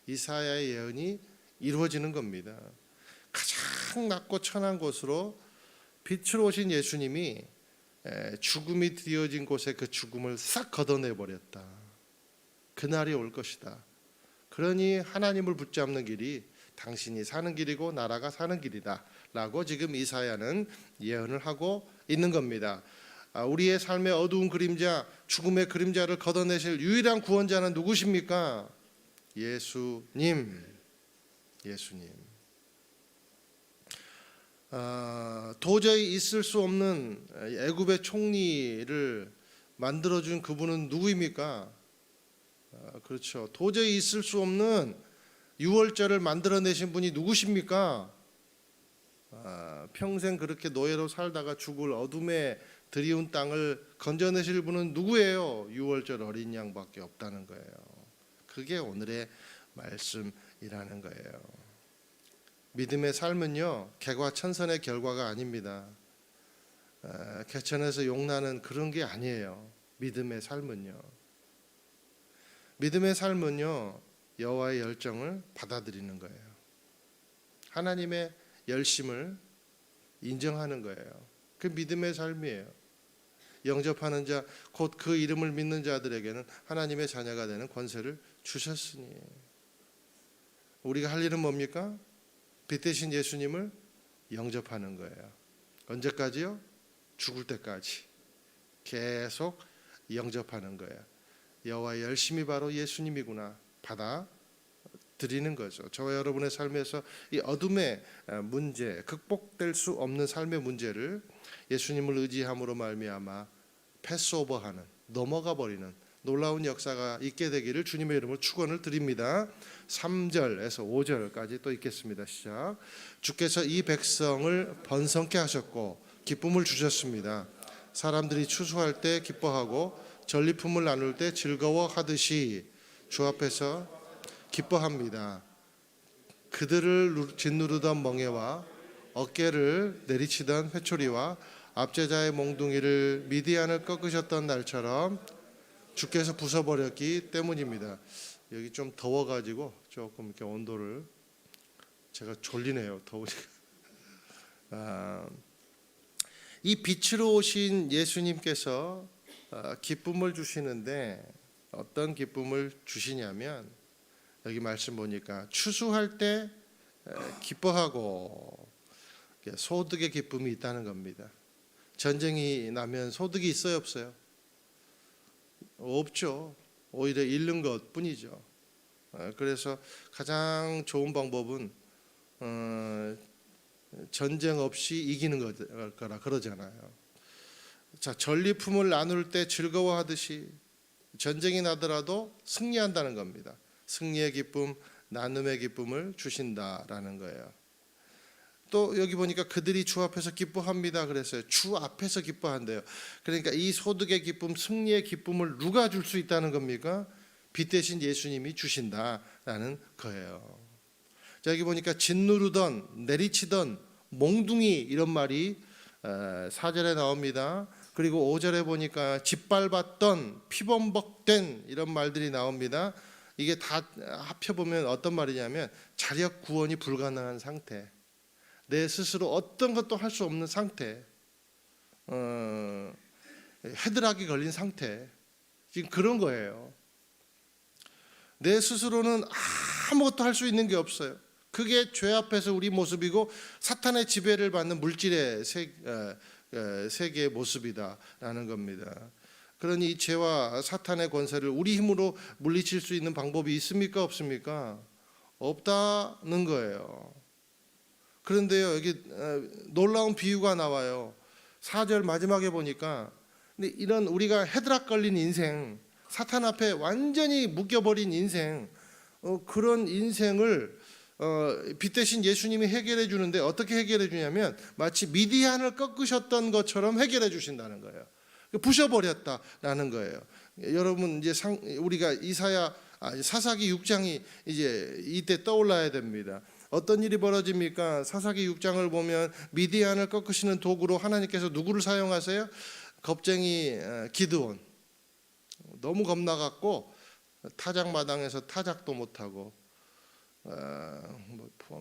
이사야의 예언이 이루어지는 겁니다. 가장 낮고 천한 곳으로 빛으로 오신 예수님이 죽음이 드려진 곳에 그 죽음을 싹 걷어내 버렸다. 그날이 올 것이다. 그러니 하나님을 붙잡는 길이 당신이 사는 길이고 나라가 사는 길이다 라고 지금 이사야는 예언을 하고 있는 겁니다. 우리의 삶의 어두운 그림자, 죽음의 그림자를 걷어내실 유일한 구원자는 누구십니까? 예수님. 도저히 있을 수 없는 애굽의 총리를 만들어준 그분은 누구입니까? 그렇죠. 도저히 있을 수 없는 유월절을 만들어내신 분이 누구십니까? 평생 그렇게 노예로 살다가 죽을 어둠에 드리운 땅을 건져내실 분은 누구예요? 유월절 어린 양밖에 없다는 거예요. 그게 오늘의 말씀이라는 거예요. 믿음의 삶은요 개과천선의 결과가 아닙니다. 개천에서 용나는 그런 게 아니에요. 믿음의 삶은요 여호와의 열정을 받아들이는 거예요. 하나님의 열심을 인정하는 거예요. 그 믿음의 삶이에요. 영접하는 자 곧 그 이름을 믿는 자들에게는 하나님의 자녀가 되는 권세를 주셨으니 우리가 할 일은 뭡니까? 빛 대신 예수님을 영접하는 거예요. 언제까지요? 죽을 때까지 계속 영접하는 거예요. 여호와의 열심이 바로 예수님이구나 받아들이는 거죠. 저와 여러분의 삶에서 이 어둠의 문제, 극복될 수 없는 삶의 문제를 예수님을 의지함으로 말미암아 패스오버하는, 넘어가 버리는 놀라운 역사가 있게 되기를 주님의 이름으로 축원을 드립니다. 3절에서 5절까지 또 읽겠습니다. 시작. 주께서 이 백성을 번성케 하셨고 기쁨을 주셨습니다. 사람들이 추수할 때 기뻐하고 전리품을 나눌 때 즐거워하듯이 주 앞에서 기뻐합니다. 그들을 짓누르던 멍에와 어깨를 내리치던 회초리와 압제자의 몽둥이를 미디안을 꺾으셨던 날처럼 주께서 부숴버렸기 때문입니다. 여기 좀 더워가지고 조금 이렇게 온도를 제가 졸리네요. 더우니까. 이 빛으로 오신 예수님께서 기쁨을 주시는데 어떤 기쁨을 주시냐면 여기 말씀 보니까 추수할 때 기뻐하고 소득의 기쁨이 있다는 겁니다. 전쟁이 나면 소득이 있어요, 없어요? 없죠. 오히려 잃는 것뿐이죠. 그래서 가장 좋은 방법은 전쟁 없이 이기는 거라 그러잖아요. 자, 전리품을 나눌 때 즐거워하듯이 전쟁이 나더라도 승리한다는 겁니다. 승리의 기쁨, 나눔의 기쁨을 주신다라는 거예요. 또 여기 보니까 그들이 주 앞에서 기뻐합니다 그랬어요. 주 앞에서 기뻐한대요. 그러니까 이 소득의 기쁨, 승리의 기쁨을 누가 줄 수 있다는 겁니까? 빛 대신 예수님이 주신다라는 거예요. 자, 여기 보니까 짓누르던, 내리치던, 몽둥이 이런 말이 4절에 나옵니다. 그리고 5절에 보니까 짓밟았던, 피범벅된 이런 말들이 나옵니다. 이게 다 합쳐보면 어떤 말이냐면 자력 구원이 불가능한 상태, 내 스스로 어떤 것도 할 수 없는 상태, 헤드락이 걸린 상태, 지금 그런 거예요. 내 스스로는 아무것도 할 수 있는 게 없어요. 그게 죄 앞에서 우리 모습이고 사탄의 지배를 받는 물질의 세계의 모습이다라는 겁니다. 그러니 이 죄와 사탄의 권세를 우리 힘으로 물리칠 수 있는 방법이 있습니까? 없습니까? 없다는 거예요. 그런데요, 여기 놀라운 비유가 나와요. 4절 마지막에 보니까 근데 이런 우리가 헤드락 걸린 인생, 사탄 앞에 완전히 묶여버린 인생, 그런 인생을 빛 대신 예수님이 해결해 주는데 어떻게 해결해 주냐면 마치 미디안을 꺾으셨던 것처럼 해결해 주신다는 거예요. 부셔버렸다라는 거예요. 여러분 이제 우리가 사사기 6장이 이제 이때 떠올라야 됩니다. 어떤 일이 벌어집니까? 사사기 6장을 보면 미디안을 꺾으시는 도구로 하나님께서 누구를 사용하세요? 겁쟁이 기드온. 너무 겁나갖고 타작마당에서 타작도 못하고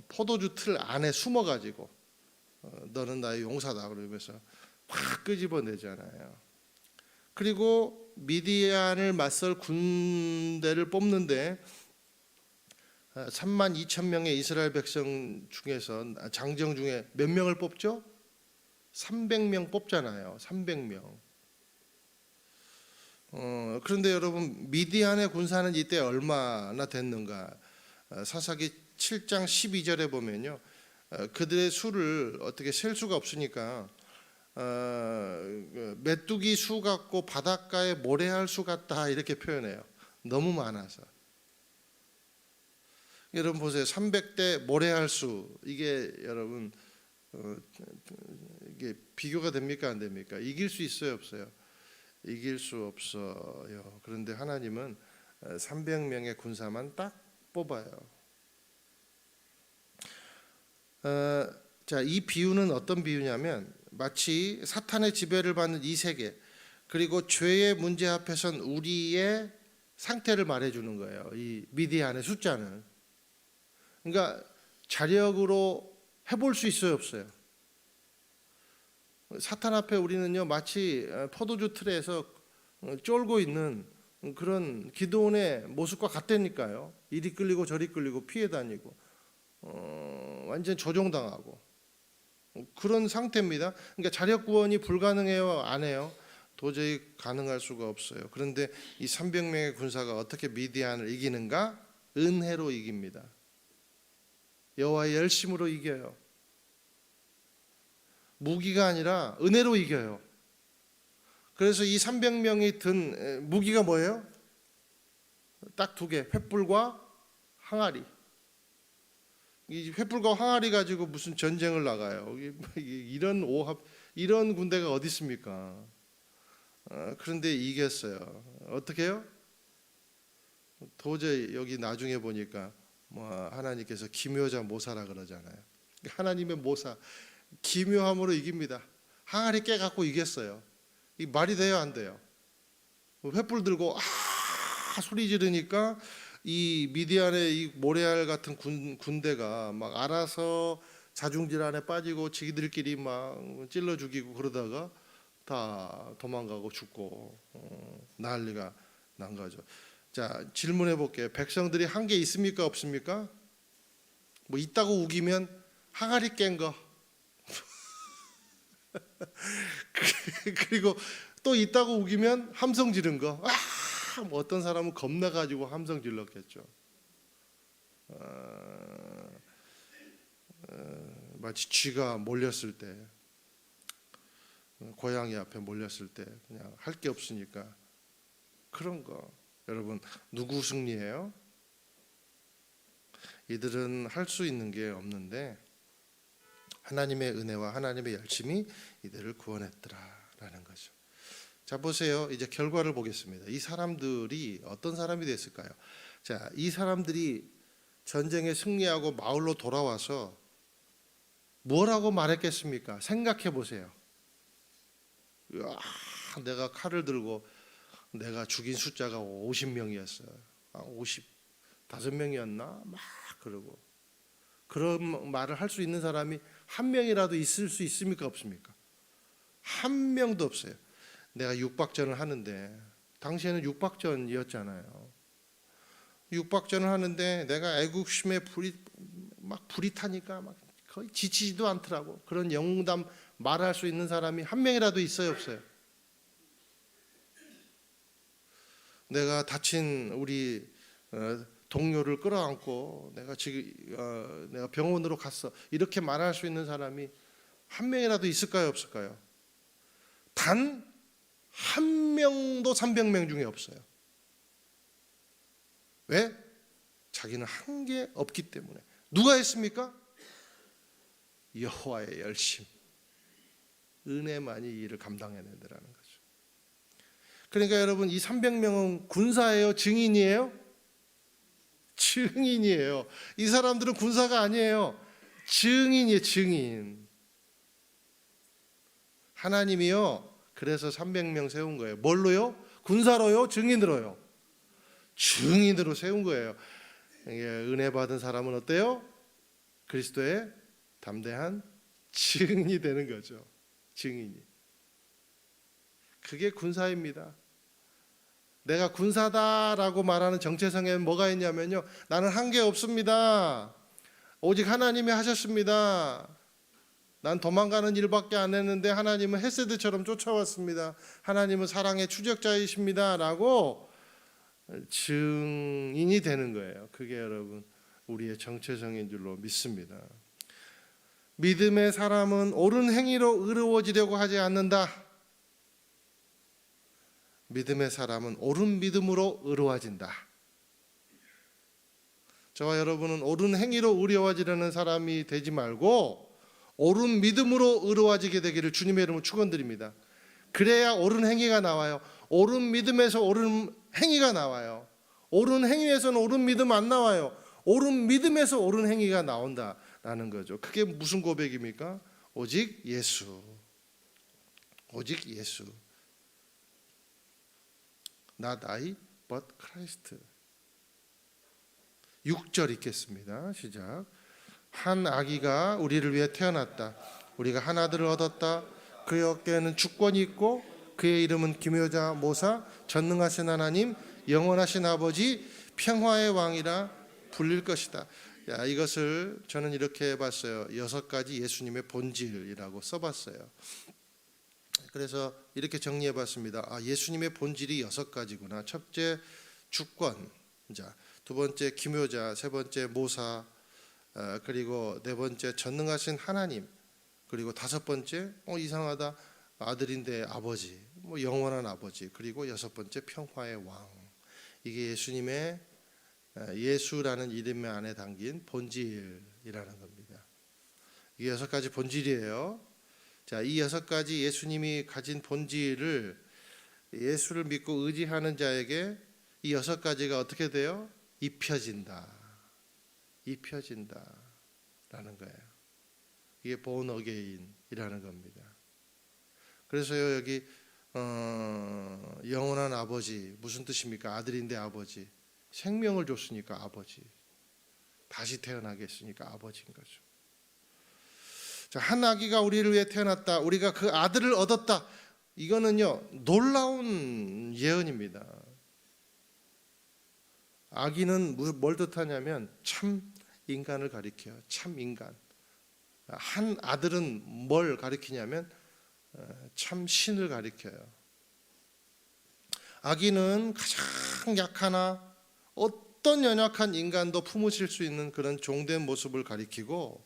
포도주 틀 안에 숨어가지고 너는 나의 용사다 그러면서 확 끄집어내잖아요. 그리고 미디안을 맞설 군대를 뽑는데 3만 2천 명의 이스라엘 백성 중에서 장정 중에 몇 명을 뽑죠? 300명 뽑잖아요. 300명. 그런데 여러분 미디안의 군사는 이때 얼마나 됐는가? 사사기 7장 12절에 보면요, 그들의 수를 어떻게 셀 수가 없으니까 메뚜기 수 같고 바닷가에 모래알 수 같다 이렇게 표현해요. 너무 많아서. 여러분 보세요. 300대 모래알 수, 이게 여러분 이게 비교가 됩니까 안 됩니까? 이길 수 있어요 없어요? 이길 수 없어요. 그런데 하나님은 300명의 군사만 딱 뽑아요. 자, 이 비유는 어떤 비유냐면 마치 사탄의 지배를 받는 이 세계, 그리고 죄의 문제 앞에선 우리의 상태를 말해주는 거예요. 이 미디안의 숫자는. 그러니까 자력으로 해볼 수 있어요 없어요? 사탄 앞에 우리는요 마치 포도주 틀에서 쫄고 있는 그런 기드온의 모습과 같다니까요. 이리 끌리고 저리 끌리고 피해 다니고 완전 조종당하고 그런 상태입니다. 그러니까 자력 구원이 불가능해요 안 해요? 도저히 가능할 수가 없어요. 그런데 이 300명의 군사가 어떻게 미디안을 이기는가? 은혜로 이깁니다. 여호와의 열심으로 이겨요. 무기가 아니라 은혜로 이겨요. 그래서 이 300명이 든 무기가 뭐예요? 딱 두 개, 횃불과 항아리. 이 횃불과 항아리 가지고 무슨 전쟁을 나가요? 이런 군대가 어디 있습니까? 그런데 이겼어요. 어떻게 해요? 도저히 여기 나중에 보니까 하나님께서 기묘자 모사라 그러잖아요. 하나님의 모사, 기묘함으로 이깁니다. 항아리 깨갖고 이겼어요. 이 말이 돼요 안 돼요? 횃불 들고 소리 지르니까 이 미디안의 이 모래알 같은 군대가 막 알아서 자중질환에 빠지고 지들끼리 막 찔러 죽이고 그러다가 다 도망가고 죽고 난리가 난 거죠. 자, 질문해 볼게요. 백성들이 한 게 있습니까 없습니까? 뭐 있다고 우기면 항아리 깬 거. 그리고 또 있다고 우기면 함성 지른 거. 뭐 어떤 사람은 겁나가지고 함성 질렀겠죠. 마치 쥐가 몰렸을 때, 고양이 앞에 몰렸을 때 그냥 할 게 없으니까 그런 거. 여러분 누구 승리예요? 이들은 할 수 있는 게 없는데 하나님의 은혜와 하나님의 열심이 이들을 구원했더라라는 거죠. 자, 보세요. 이제 결과를 보겠습니다. 이 사람들이 어떤 사람이 됐을까요? 자, 이 사람들이 전쟁에 승리하고 마을로 돌아와서 뭐라고 말했겠습니까? 생각해 보세요. 내가 칼을 들고 내가 죽인 숫자가 50명이었어요. 55명이었나? 막 그러고. 그런 말을 할 수 있는 사람이 한 명이라도 있을 수 있습니까? 없습니까? 한 명도 없어요. 내가 육박전을 하는데, 당시에는 육박전이었잖아요. 육박전을 하는데 내가 애국심에 불이 타니까 막 거의 지치지도 않더라고. 그런 영웅담 말할 수 있는 사람이 한 명이라도 있어요 없어요? 내가 다친 우리 동료를 끌어안고 내가 병원으로 갔어. 이렇게 말할 수 있는 사람이 한 명이라도 있을까요 없을까요? 단 한 명도 300명 중에 없어요. 왜? 자기는 한 게 없기 때문에. 누가 했습니까? 여호와의 열심, 은혜만이 이 일을 감당해낸다는 거죠. 그러니까 여러분, 이 300명은 군사예요? 증인이에요? 증인이에요. 이 사람들은 군사가 아니에요. 증인이에요. 증인. 하나님이요, 그래서 300명 세운 거예요. 뭘로요? 군사로요? 증인으로요? 증인으로 세운 거예요. 은혜 받은 사람은 어때요? 그리스도의 담대한 증인이 되는 거죠. 증인이. 그게 군사입니다. 내가 군사다라고 말하는 정체성에는 뭐가 있냐면요, 나는 한 게 없습니다. 오직 하나님이 하셨습니다. 난 도망가는 일밖에 안 했는데 하나님은 헤세드처럼 쫓아왔습니다. 하나님은 사랑의 추적자이십니다 라고 증인이 되는 거예요. 그게 여러분 우리의 정체성인 줄로 믿습니다. 믿음의 사람은 옳은 행위로 의로워지려고 하지 않는다. 믿음의 사람은 옳은 믿음으로 의로워진다. 저와 여러분은 옳은 행위로 의로워지려는 사람이 되지 말고 옳은 믿음으로 의로워지게 되기를 주님의 이름으로 축원드립니다. 그래야 옳은 행위가 나와요. 옳은 믿음에서 옳은 행위가 나와요. 옳은 행위에서는 옳은 믿음 안 나와요. 옳은 믿음에서 옳은 행위가 나온다라는 거죠. 그게 무슨 고백입니까? 오직 예수. 오직 예수. Not I, but Christ. 6절 읽겠습니다. 시작. 한 아기가 우리를 위해 태어났다. 우리가 한 아들을 얻었다. 그의 어깨에는 주권이 있고 그의 이름은 기묘자, 모사, 전능하신 하나님, 영원하신 아버지, 평화의 왕이라 불릴 것이다. 야, 이것을 저는 이렇게 봤어요. 6가지 예수님의 본질이라고 써봤어요. 그래서 이렇게 정리해봤습니다. 예수님의 본질이 6가지구나. 첫째, 주권자, 두 번째, 기묘자, 세 번째, 모사, 그리고 네 번째, 전능하신 하나님, 그리고 다섯 번째, 이상하다, 아들인데 아버지, 영원한 아버지, 그리고 여섯 번째, 평화의 왕. 이게 예수님의 예수라는 이름 안에 담긴 본질이라는 겁니다. 이게 6가지 본질이에요. 자, 이 6가지 예수님이 가진 본질을 예수를 믿고 의지하는 자에게 이 6가지가 어떻게 돼요? 입혀진다. 입혀진다라는 거예요. 이게 born again이라는 겁니다. 그래서요, 여기 영원한 아버지 무슨 뜻입니까? 아들인데 아버지. 생명을 줬으니까 아버지. 다시 태어나게 했으니까 아버지인 거죠. 자, 한 아기가 우리를 위해 태어났다. 우리가 그 아들을 얻었다. 이거는요, 놀라운 예언입니다. 아기는 뭘 뜻하냐면 참 인간을 가리켜요. 참 인간. 한 아들은 뭘 가리키냐면 참 신을 가리켜요. 아기는 가장 약하나 어떤 연약한 인간도 품으실 수 있는 그런 종된 모습을 가리키고,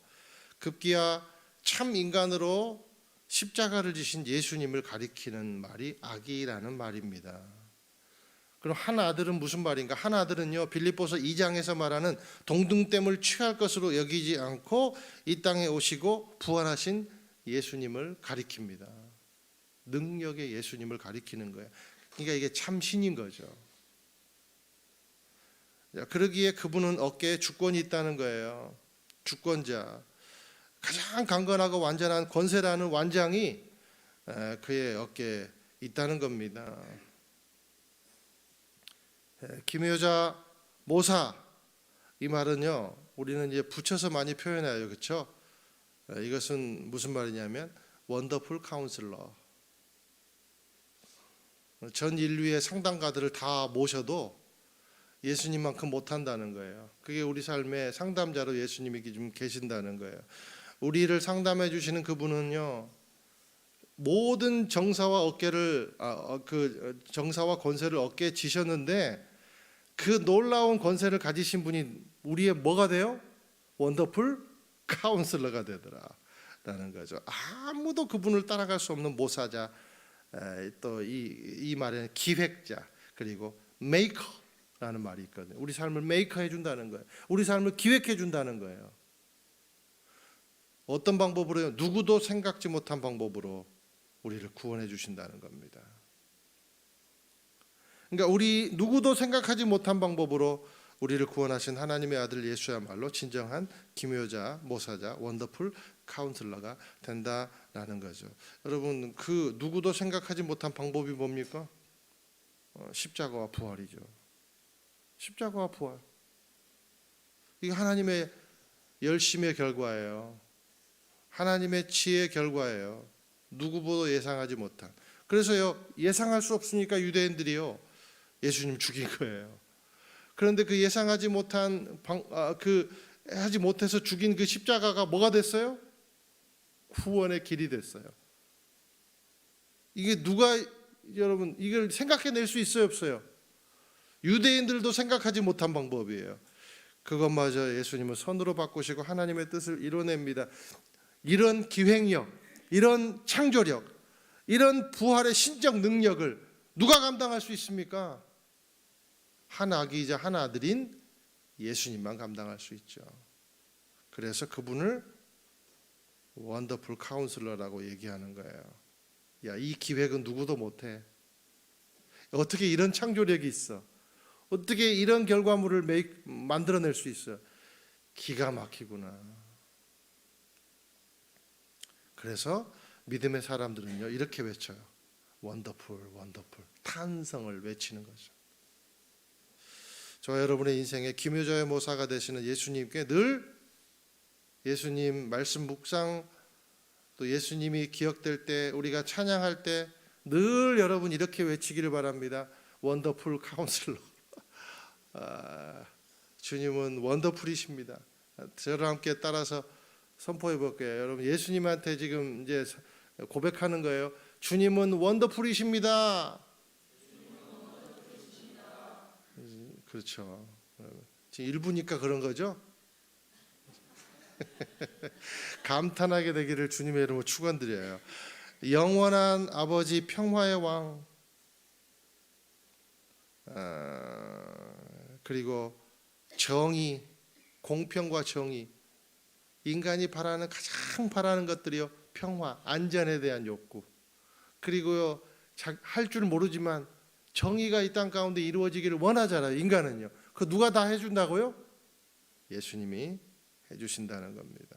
급기야 참 인간으로 십자가를 지신 예수님을 가리키는 말이 아기라는 말입니다. 그럼 한 아들은 무슨 말인가? 한 아들은요, 빌립보서 2장에서 말하는 동등됨을 취할 것으로 여기지 않고 이 땅에 오시고 부활하신 예수님을 가리킵니다. 능력의 예수님을 가리키는 거예요. 그러니까 이게 참 신인 거죠. 그러기에 그분은 어깨에 주권이 있다는 거예요. 주권자. 가장 강건하고 완전한 권세라는 완장이 그의 어깨에 있다는 겁니다. 기묘자, 모사, 이 말은요, 우리는 이제 붙여서 많이 표현해요, 그렇죠? 이것은 무슨 말이냐면 원더풀 카운슬러. 전 인류의 상담가들을 다 모셔도 예수님만큼 못한다는 거예요. 그게 우리 삶의 상담자로 예수님이 좀 계신다는 거예요. 우리를 상담해 주시는 그분은요, 모든 정사와 정사와 권세를 어깨에 지셨는데 그 놀라운 권세를 가지신 분이 우리의 뭐가 돼요? 원더풀 카운슬러가 되더라라는 거죠. 아무도 그분을 따라갈 수 없는 모사자, 또 이 말에는 기획자 그리고 메이커라는 말이 있거든요. 우리 삶을 메이커해 준다는 거예요. 우리 삶을 기획해 준다는 거예요. 어떤 방법으로요? 누구도 생각지 못한 방법으로 우리를 구원해 주신다는 겁니다. 그러니까 우리 누구도 생각하지 못한 방법으로 우리를 구원하신 하나님의 아들 예수야말로 진정한 기묘자, 모사자, 원더풀 카운슬러가 된다라는 거죠. 여러분, 그 누구도 생각하지 못한 방법이 뭡니까? 십자가와 부활이죠. 십자가와 부활. 이게 하나님의 열심의 결과예요. 하나님의 지혜의 결과예요. 누구보다 예상하지 못한. 그래서요, 예상할 수 없으니까 유대인들이요 예수님 죽인 거예요. 그런데 그 예상하지 못한 하지 못해서 죽인 그 십자가가 뭐가 됐어요? 구원의 길이 됐어요. 이게 누가 여러분 이걸 생각해낼 수 있어요, 없어요? 유대인들도 생각하지 못한 방법이에요. 그것마저 예수님은 손으로 바꾸시고 하나님의 뜻을 이뤄냅니다. 이런 기획력, 이런 창조력, 이런 부활의 신적 능력을 누가 감당할 수 있습니까? 한 아기이자 한 아들인 예수님만 감당할 수 있죠. 그래서 그분을 원더풀 카운슬러라고 얘기하는 거예요. 야, 이 기획은 누구도 못해. 어떻게 이런 창조력이 있어? 어떻게 이런 결과물을 만들어낼 수 있어? 기가 막히구나. 그래서 믿음의 사람들은요 이렇게 외쳐요. 원더풀, 원더풀. 탄성을 외치는 거죠. 저와 여러분의 인생에 기묘자의 모사가 되시는 예수님께 늘 예수님 말씀 묵상 또 예수님이 기억될 때 우리가 찬양할 때 늘 여러분 이렇게 외치기를 바랍니다. 원더풀 카운슬러. 주님은 원더풀이십니다. 저를 함께 따라서 선포해 볼게요. 여러분 예수님한테 지금 이제 고백하는 거예요. 주님은 원더풀이십니다. 그렇죠. 지금 일부니까 그런 거죠. 감탄하게 되기를 주님의 이름으로 축원드려요. 영원한 아버지 평화의 왕 그리고 정의, 공평과 정의 인간이 가장 바라는 것들이요 평화, 안전에 대한 욕구 그리고요 할 줄 모르지만 정의가 이 땅 가운데 이루어지기를 원하잖아요. 인간은요. 그 누가 다 해준다고요? 예수님이 해주신다는 겁니다.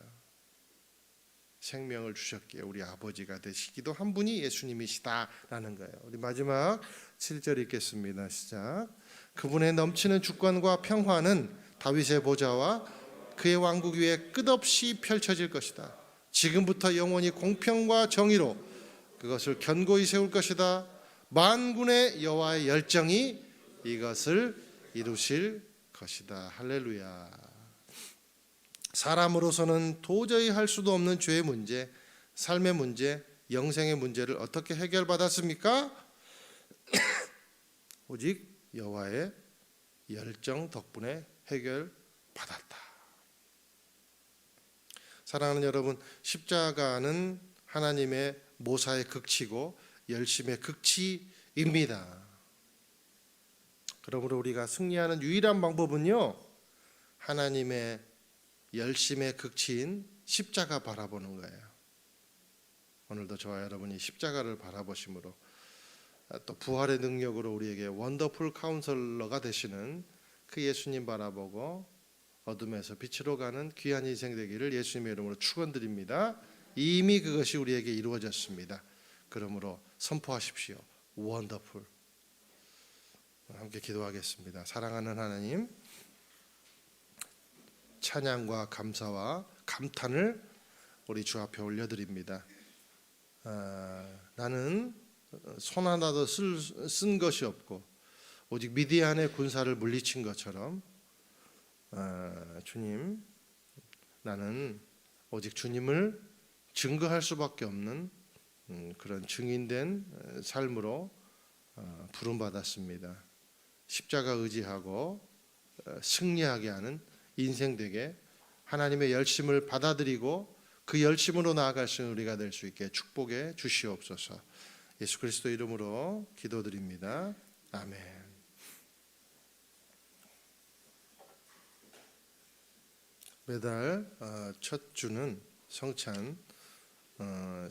생명을 주셨기에 우리 아버지가 되시기도 한 분이 예수님이시다라는 거예요. 우리 마지막 7절 읽겠습니다. 시작. 그분의 넘치는 주권과 평화는 다윗의 보좌와 그의 왕국 위에 끝없이 펼쳐질 것이다. 지금부터 영원히 공평과 정의로 그것을 견고히 세울 것이다. 만군의 여호와의 열정이 이것을 이루실 것이다. 할렐루야. 사람으로서는 도저히 할 수도 없는 죄의 문제, 삶의 문제, 영생의 문제를 어떻게 해결받았습니까? 오직 여호와의 열정 덕분에 해결받았다. 사랑하는 여러분, 십자가는 하나님의 모사의 극치고 열심의 극치입니다. 그러므로 우리가 승리하는 유일한 방법은요, 하나님의 열심의 극치인 십자가 바라보는 거예요. 오늘도 저와 여러분이 십자가를 바라보심으로 또 부활의 능력으로 우리에게 원더풀 카운슬러가 되시는 그 예수님 바라보고 어둠에서 빛으로 가는 귀한 인생 되기를 예수님의 이름으로 축원드립니다. 이미 그것이 우리에게 이루어졌습니다. 그러므로 선포하십시오. 원더풀. 함께 기도하겠습니다. 사랑하는 하나님, 찬양과 감사와 감탄을 우리 주 앞에 올려드립니다. 나는 손 하나도 쓴 것이 없고 오직 미디안의 군사를 물리친 것처럼 주님, 나는 오직 주님을 증거할 수밖에 없는 그런 증인된 삶으로 부름받았습니다. 십자가 의지하고 승리하게 하는 인생 되게 하나님의 열심을 받아들이고 그 열심으로 나아갈 수 있는 우리가 될 수 있게 축복해 주시옵소서. 예수 그리스도 이름으로 기도드립니다. 아멘. 매달 첫 주는 성찬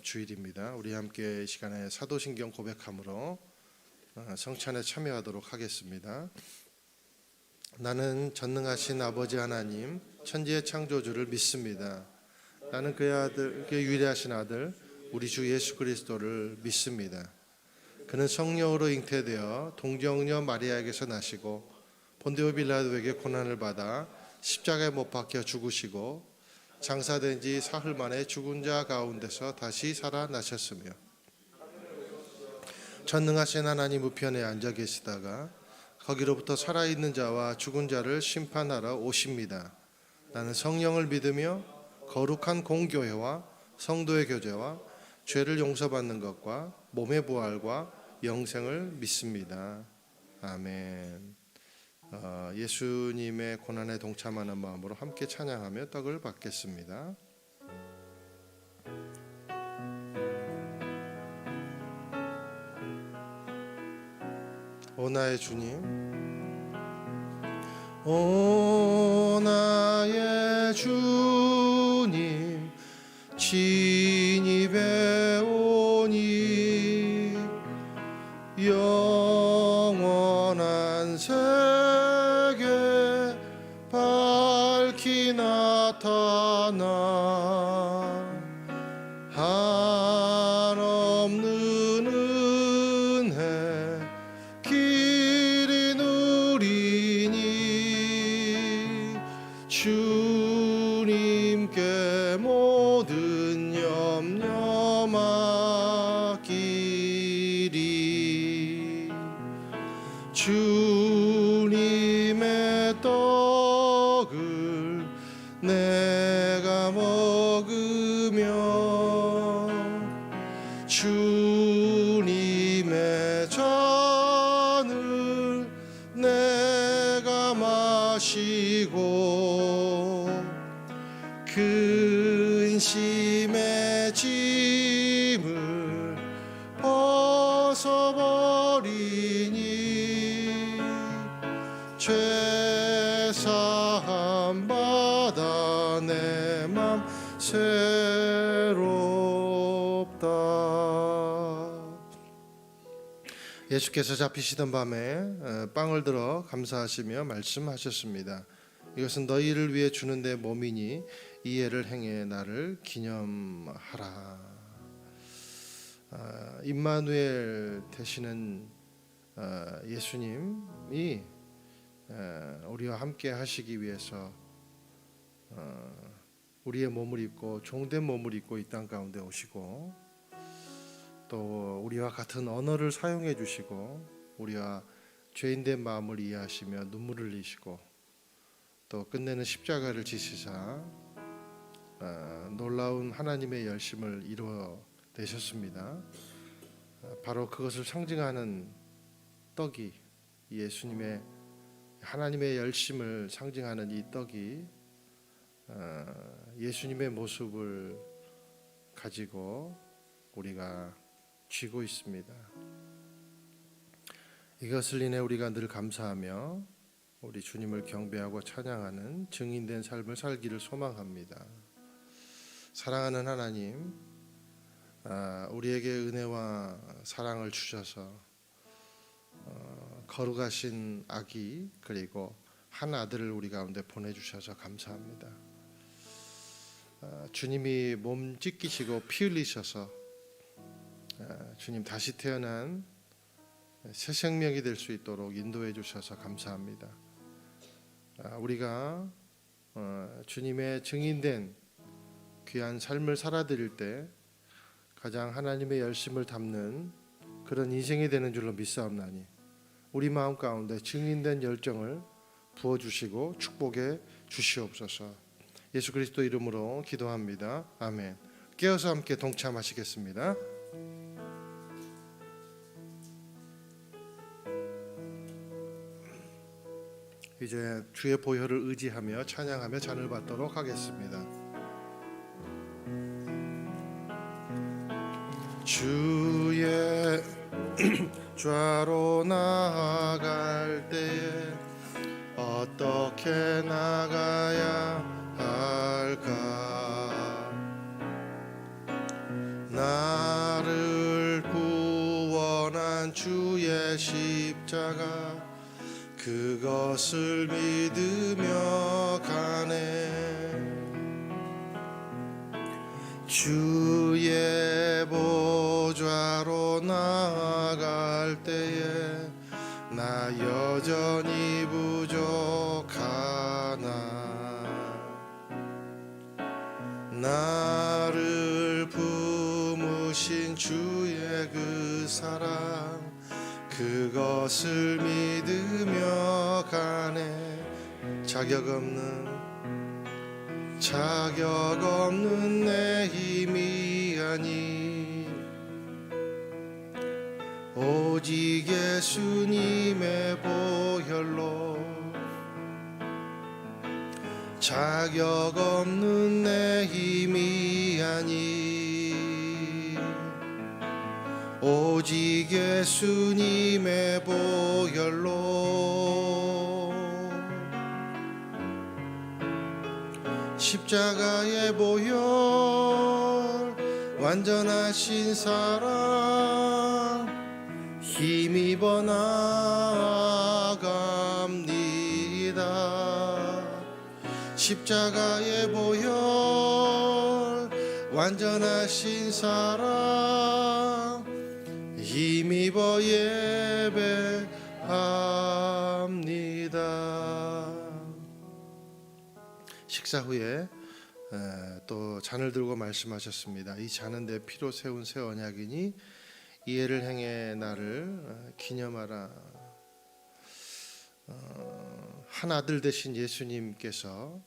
주일입니다. 우리 함께 이 시간에 사도신경 고백함으로 성찬에 참여하도록 하겠습니다. 나는 전능하신 아버지 하나님 천지의 창조주를 믿습니다. 나는 그의 유일하신 아들 우리 주 예수 그리스도를 믿습니다. 그는 성령으로 잉태되어 동정녀 마리아에게서 나시고 본디오 빌라도에게 고난을 받아 십자가에 못 박혀 죽으시고 장사된 지 사흘 만에 죽은 자 가운데서 다시 살아나셨으며 전능하신 하나님 우편에 앉아 계시다가 거기로부터 살아있는 자와 죽은 자를 심판하러 오십니다. 나는 성령을 믿으며 거룩한 공교회와 성도의 교제와 죄를 용서받는 것과 몸의 부활과 영생을 믿습니다. 아멘. 예수님의 고난에 동참하는 마음으로 함께 찬양하며 떡을 받겠습니다. 오 나의 주님, 오 나의 주님, 친히 배우니 영원한 세계 밝히 나타나 한없는 은혜 길이 누리니 주님께 모든 염려 맡기리. 주님의 떡을 내가 먹으며 주님의 잔을 내가 마시고 근심의 짐을 벗어버리니 죄사함 받아 내 맘 새롭다. 예수께서 잡히시던 밤에 빵을 들어 감사하시며 말씀하셨습니다. 이것은 너희를 위해 주는 내 몸이니 이해를 행해 나를 기념하라. 임마누엘 되시는 예수님이 우리와 함께 하시기 위해서 우리의 몸을 입고 종된 몸을 입고 이 땅 가운데 오시고 또 우리와 같은 언어를 사용해 주시고 우리와 죄인된 마음을 이해하시며 눈물을 흘리시고 또 끝내는 십자가를 지시사 놀라운 하나님의 열심을 이루어내셨습니다. 바로 그것을 상징하는 떡이 예수님의 하나님의 열심을 상징하는 이 떡이 예수님의 모습을 가지고 우리가 쥐고 있습니다. 이것을 인해 우리가 늘 감사하며 우리 주님을 경배하고 찬양하는 증인된 삶을 살기를 소망합니다. 사랑하는 하나님, 우리에게 은혜와 사랑을 주셔서 거룩하신 아기 그리고 한 아들을 우리 가운데 보내주셔서 감사합니다. 주님이 몸 찢기시고 피 흘리셔서 주님 다시 태어난 새 생명이 될 수 있도록 인도해 주셔서 감사합니다. 우리가 주님의 증인된 귀한 삶을 살아드릴 때 가장 하나님의 열심을 담는 그런 인생이 되는 줄로 믿사옵나니 우리 마음 가운데 증인된 열정을 부어주시고 축복해 주시옵소서. 예수 그리스도 이름으로 기도합니다. 아멘. 깨어서 함께 동참하시겠습니다. 이제 주의 보혈을 의지하며 찬양하며 잔을 받도록 하겠습니다. 주의 좌로 나아갈 때에 어떻게 나가야 할까? 나를 구원한 주의 십자가 그것을 믿으며 가네. 주의 보좌로 나아갈 때에 나 여전히 부족하나. 나를 품으신 주의 그 사랑 그것을 믿으며 가네. 자격 없는 내 힘이 아니 오직 예수님의 보혈로. 자격 없는 내 힘이 아니 오직 예수님의 보혈로. 십자가의 보혈 완전하신 사랑 힘입어 나아갑니다. 십자가의 보혈 완전하신 사랑 힘입어 예배합니다. 식사 후에 또 잔을 들고 말씀하셨습니다. 이 잔은 내 피로 세운 새 언약이니 이해를 행해 나를 기념하라. 한 아들 되신 예수님께서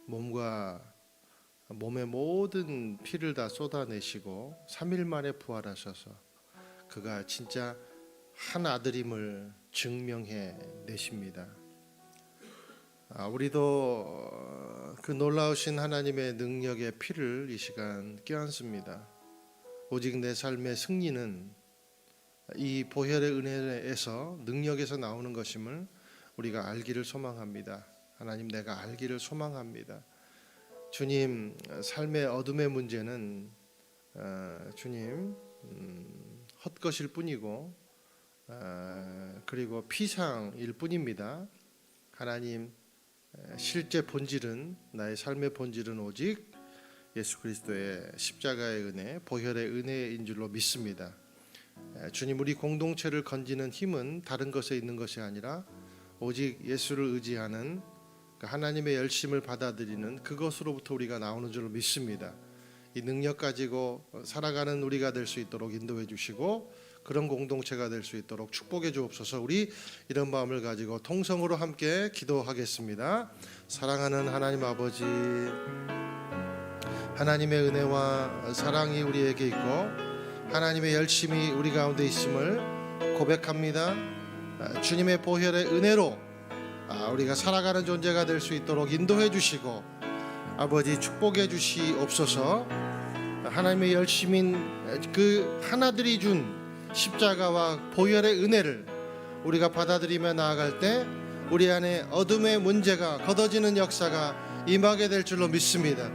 몸의 모든 피를 다 쏟아내시고 3일 만에 부활하셔서 그가 진짜 한 아들임을 증명해 내십니다. 우리도 그 놀라우신 하나님의 능력의 피를 이 시간 껴안습니다. 오직 내 삶의 승리는 이 보혈의 은혜에서 능력에서 나오는 것임을 우리가 알기를 소망합니다. 하나님, 내가 알기를 소망합니다. 주님, 삶의 어둠의 문제는 주님 헛것일 뿐이고 그리고 피상일 뿐입니다. 하나님, 실제 본질은, 나의 삶의 본질은 오직 예수 그리스도의 십자가의 은혜, 보혈의 은혜인 줄로 믿습니다. 주님, 우리 공동체를 건지는 힘은 다른 것에 있는 것이 아니라 오직 예수를 의지하는 하나님의 열심을 받아들이는 그것으로부터 우리가 나오는 줄로 믿습니다. 이 능력 가지고 살아가는 우리가 될 수 있도록 인도해 주시고 그런 공동체가 될 수 있도록 축복해 주옵소서. 우리 이런 마음을 가지고 통성으로 함께 기도하겠습니다. 사랑하는 하나님 아버지, 하나님의 은혜와 사랑이 우리에게 있고 하나님의 열심이 우리 가운데 있음을 고백합니다. 주님의 보혈의 은혜로 우리가 살아가는 존재가 될 수 있도록 인도해 주시고 아버지 축복해 주시옵소서. 하나님의 열심인 그 하나들이 준 십자가와 보혈의 은혜를 우리가 받아들이며 나아갈 때 우리 안에 어둠의 문제가 걷어지는 역사가 임하게 될 줄로 믿습니다.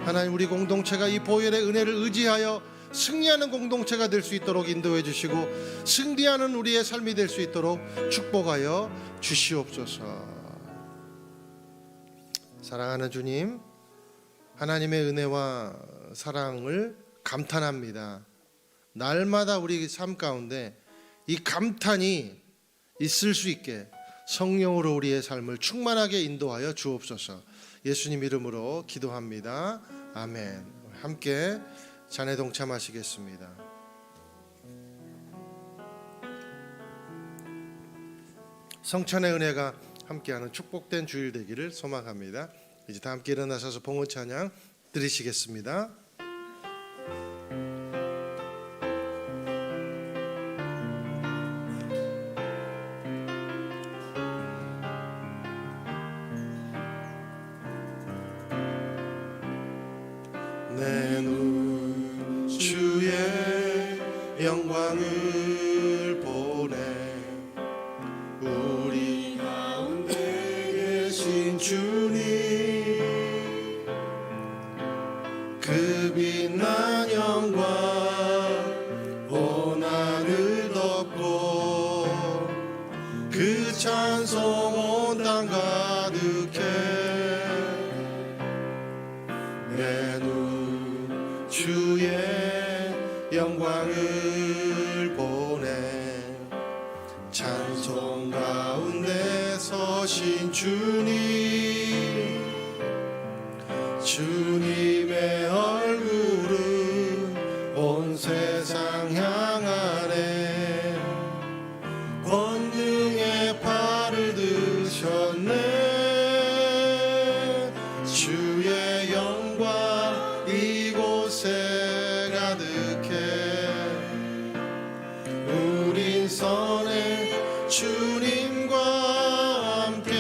하나님, 우리 공동체가 이 보혈의 은혜를 의지하여 승리하는 공동체가 될 수 있도록 인도해 주시고 승리하는 우리의 삶이 될 수 있도록 축복하여 주시옵소서. 사랑하는 주님, 하나님의 은혜와 사랑을 감탄합니다. 날마다 우리 삶 가운데 이 감탄이 있을 수 있게 성령으로 우리의 삶을 충만하게 인도하여 주옵소서. 예수님 이름으로 기도합니다. 아멘. 함께 잔에 동참하시겠습니다. 성찬의 은혜가 함께하는 축복된 주일 되기를 소망합니다. 이제 다 함께 일어나셔서 봉헌 찬양 드리시겠습니다. 내 눈 주의 영광을 보네. 우리 가운데 계신 주님, 그 빛난 영광 온 하늘 덮고 그 찬송 온 땅 가득해. 내 눈 주의 영광을 보네. 찬송 가운데 서신 주님, 주님의 얼굴은 온 세상 향하네. 권능의 팔을 드셨네. 주의 영광 이곳에 가득해. 우린 선해 주님과 함께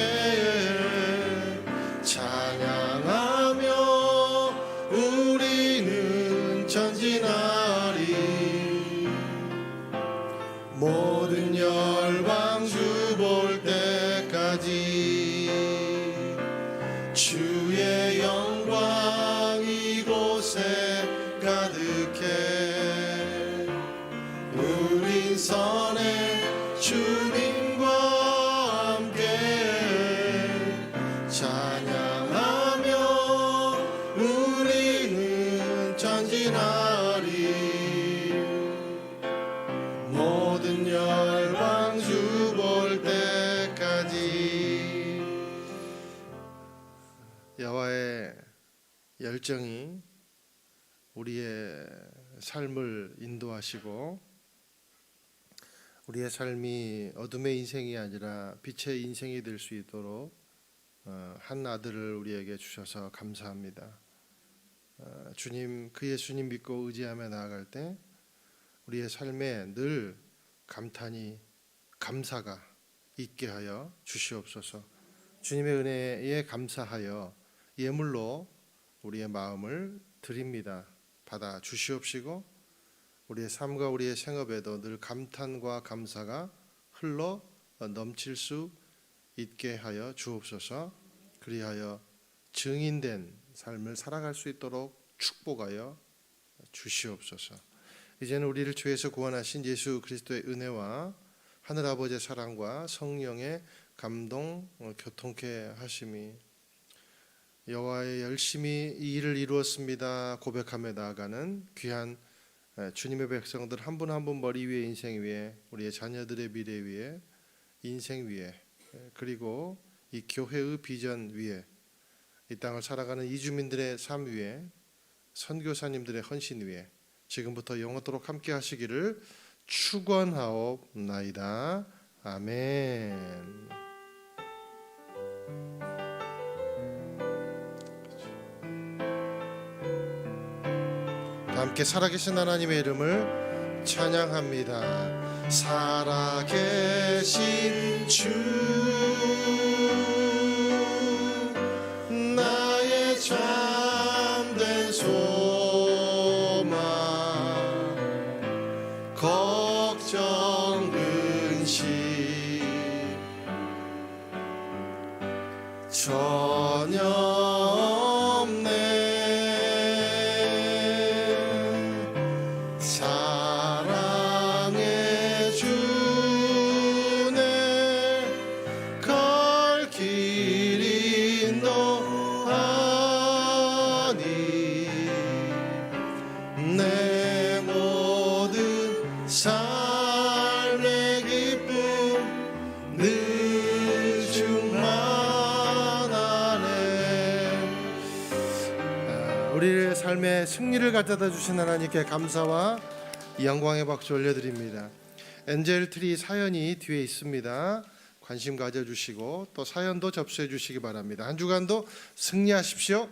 찬양하며 우리는 전진하리. 모든 열방 주 볼 때까지 주의 영광 이곳에 가득해. 우린 선해 주님과 함께 찬양하며 우리는 전진하리. 모든 열방 주 볼 때까지. 여호와의 열정이 우리의 삶을 인도하시고 우리의 삶이 어둠의 인생이 아니라 빛의 인생이 될 수 있도록 한 아들을 우리에게 주셔서 감사합니다. 주님, 그 예수님 믿고 의지하며 나아갈 때 우리의 삶에 늘 감탄이, 감사가 있게 하여 주시옵소서. 주님의 은혜에 감사하여 예물로 우리의 마음을 드립니다. 받아 주시옵시고 우리의 삶과 우리의 생업에도 늘 감탄과 감사가 흘러 넘칠 수 있게 하여 주옵소서. 그리하여 증인된 삶을 살아갈 수 있도록 축복하여 주시옵소서. 이제는 우리를 죄에서 구원하신 예수 그리스도의 은혜와 하늘아버지의 사랑과 성령의 감동 교통케 하심이 여호와의 열심히 이 일을 이루었습니다 고백하며 나아가는 귀한 주님의 백성들 한 분 한 분 머리 위에, 인생 위에, 우리의 자녀들의 미래 위에, 인생 위에, 그리고 이 교회의 비전 위에, 이 땅을 살아가는 이주민들의 삶 위에, 선교사님들의 헌신 위에 지금부터 영원토록 함께 하시기를 축원하옵나이다. 아멘. 함께 살아계신 하나님의 이름을 찬양합니다. 살아계신 주, 나의 참된 소망, 걱정 근심 전혀 없네. 사랑해 주네 갈 길 인도하니 내 모든 삶의 기쁨 늘 충만하네. 우리의 삶에 승리를 가져다 주신 하나님께 감사와 영광의 박수 올려드립니다. 엔젤트리 사연이 뒤에 있습니다. 관심 가져주시고 또 사연도 접수해 주시기 바랍니다. 한 주간도 승리하십시오.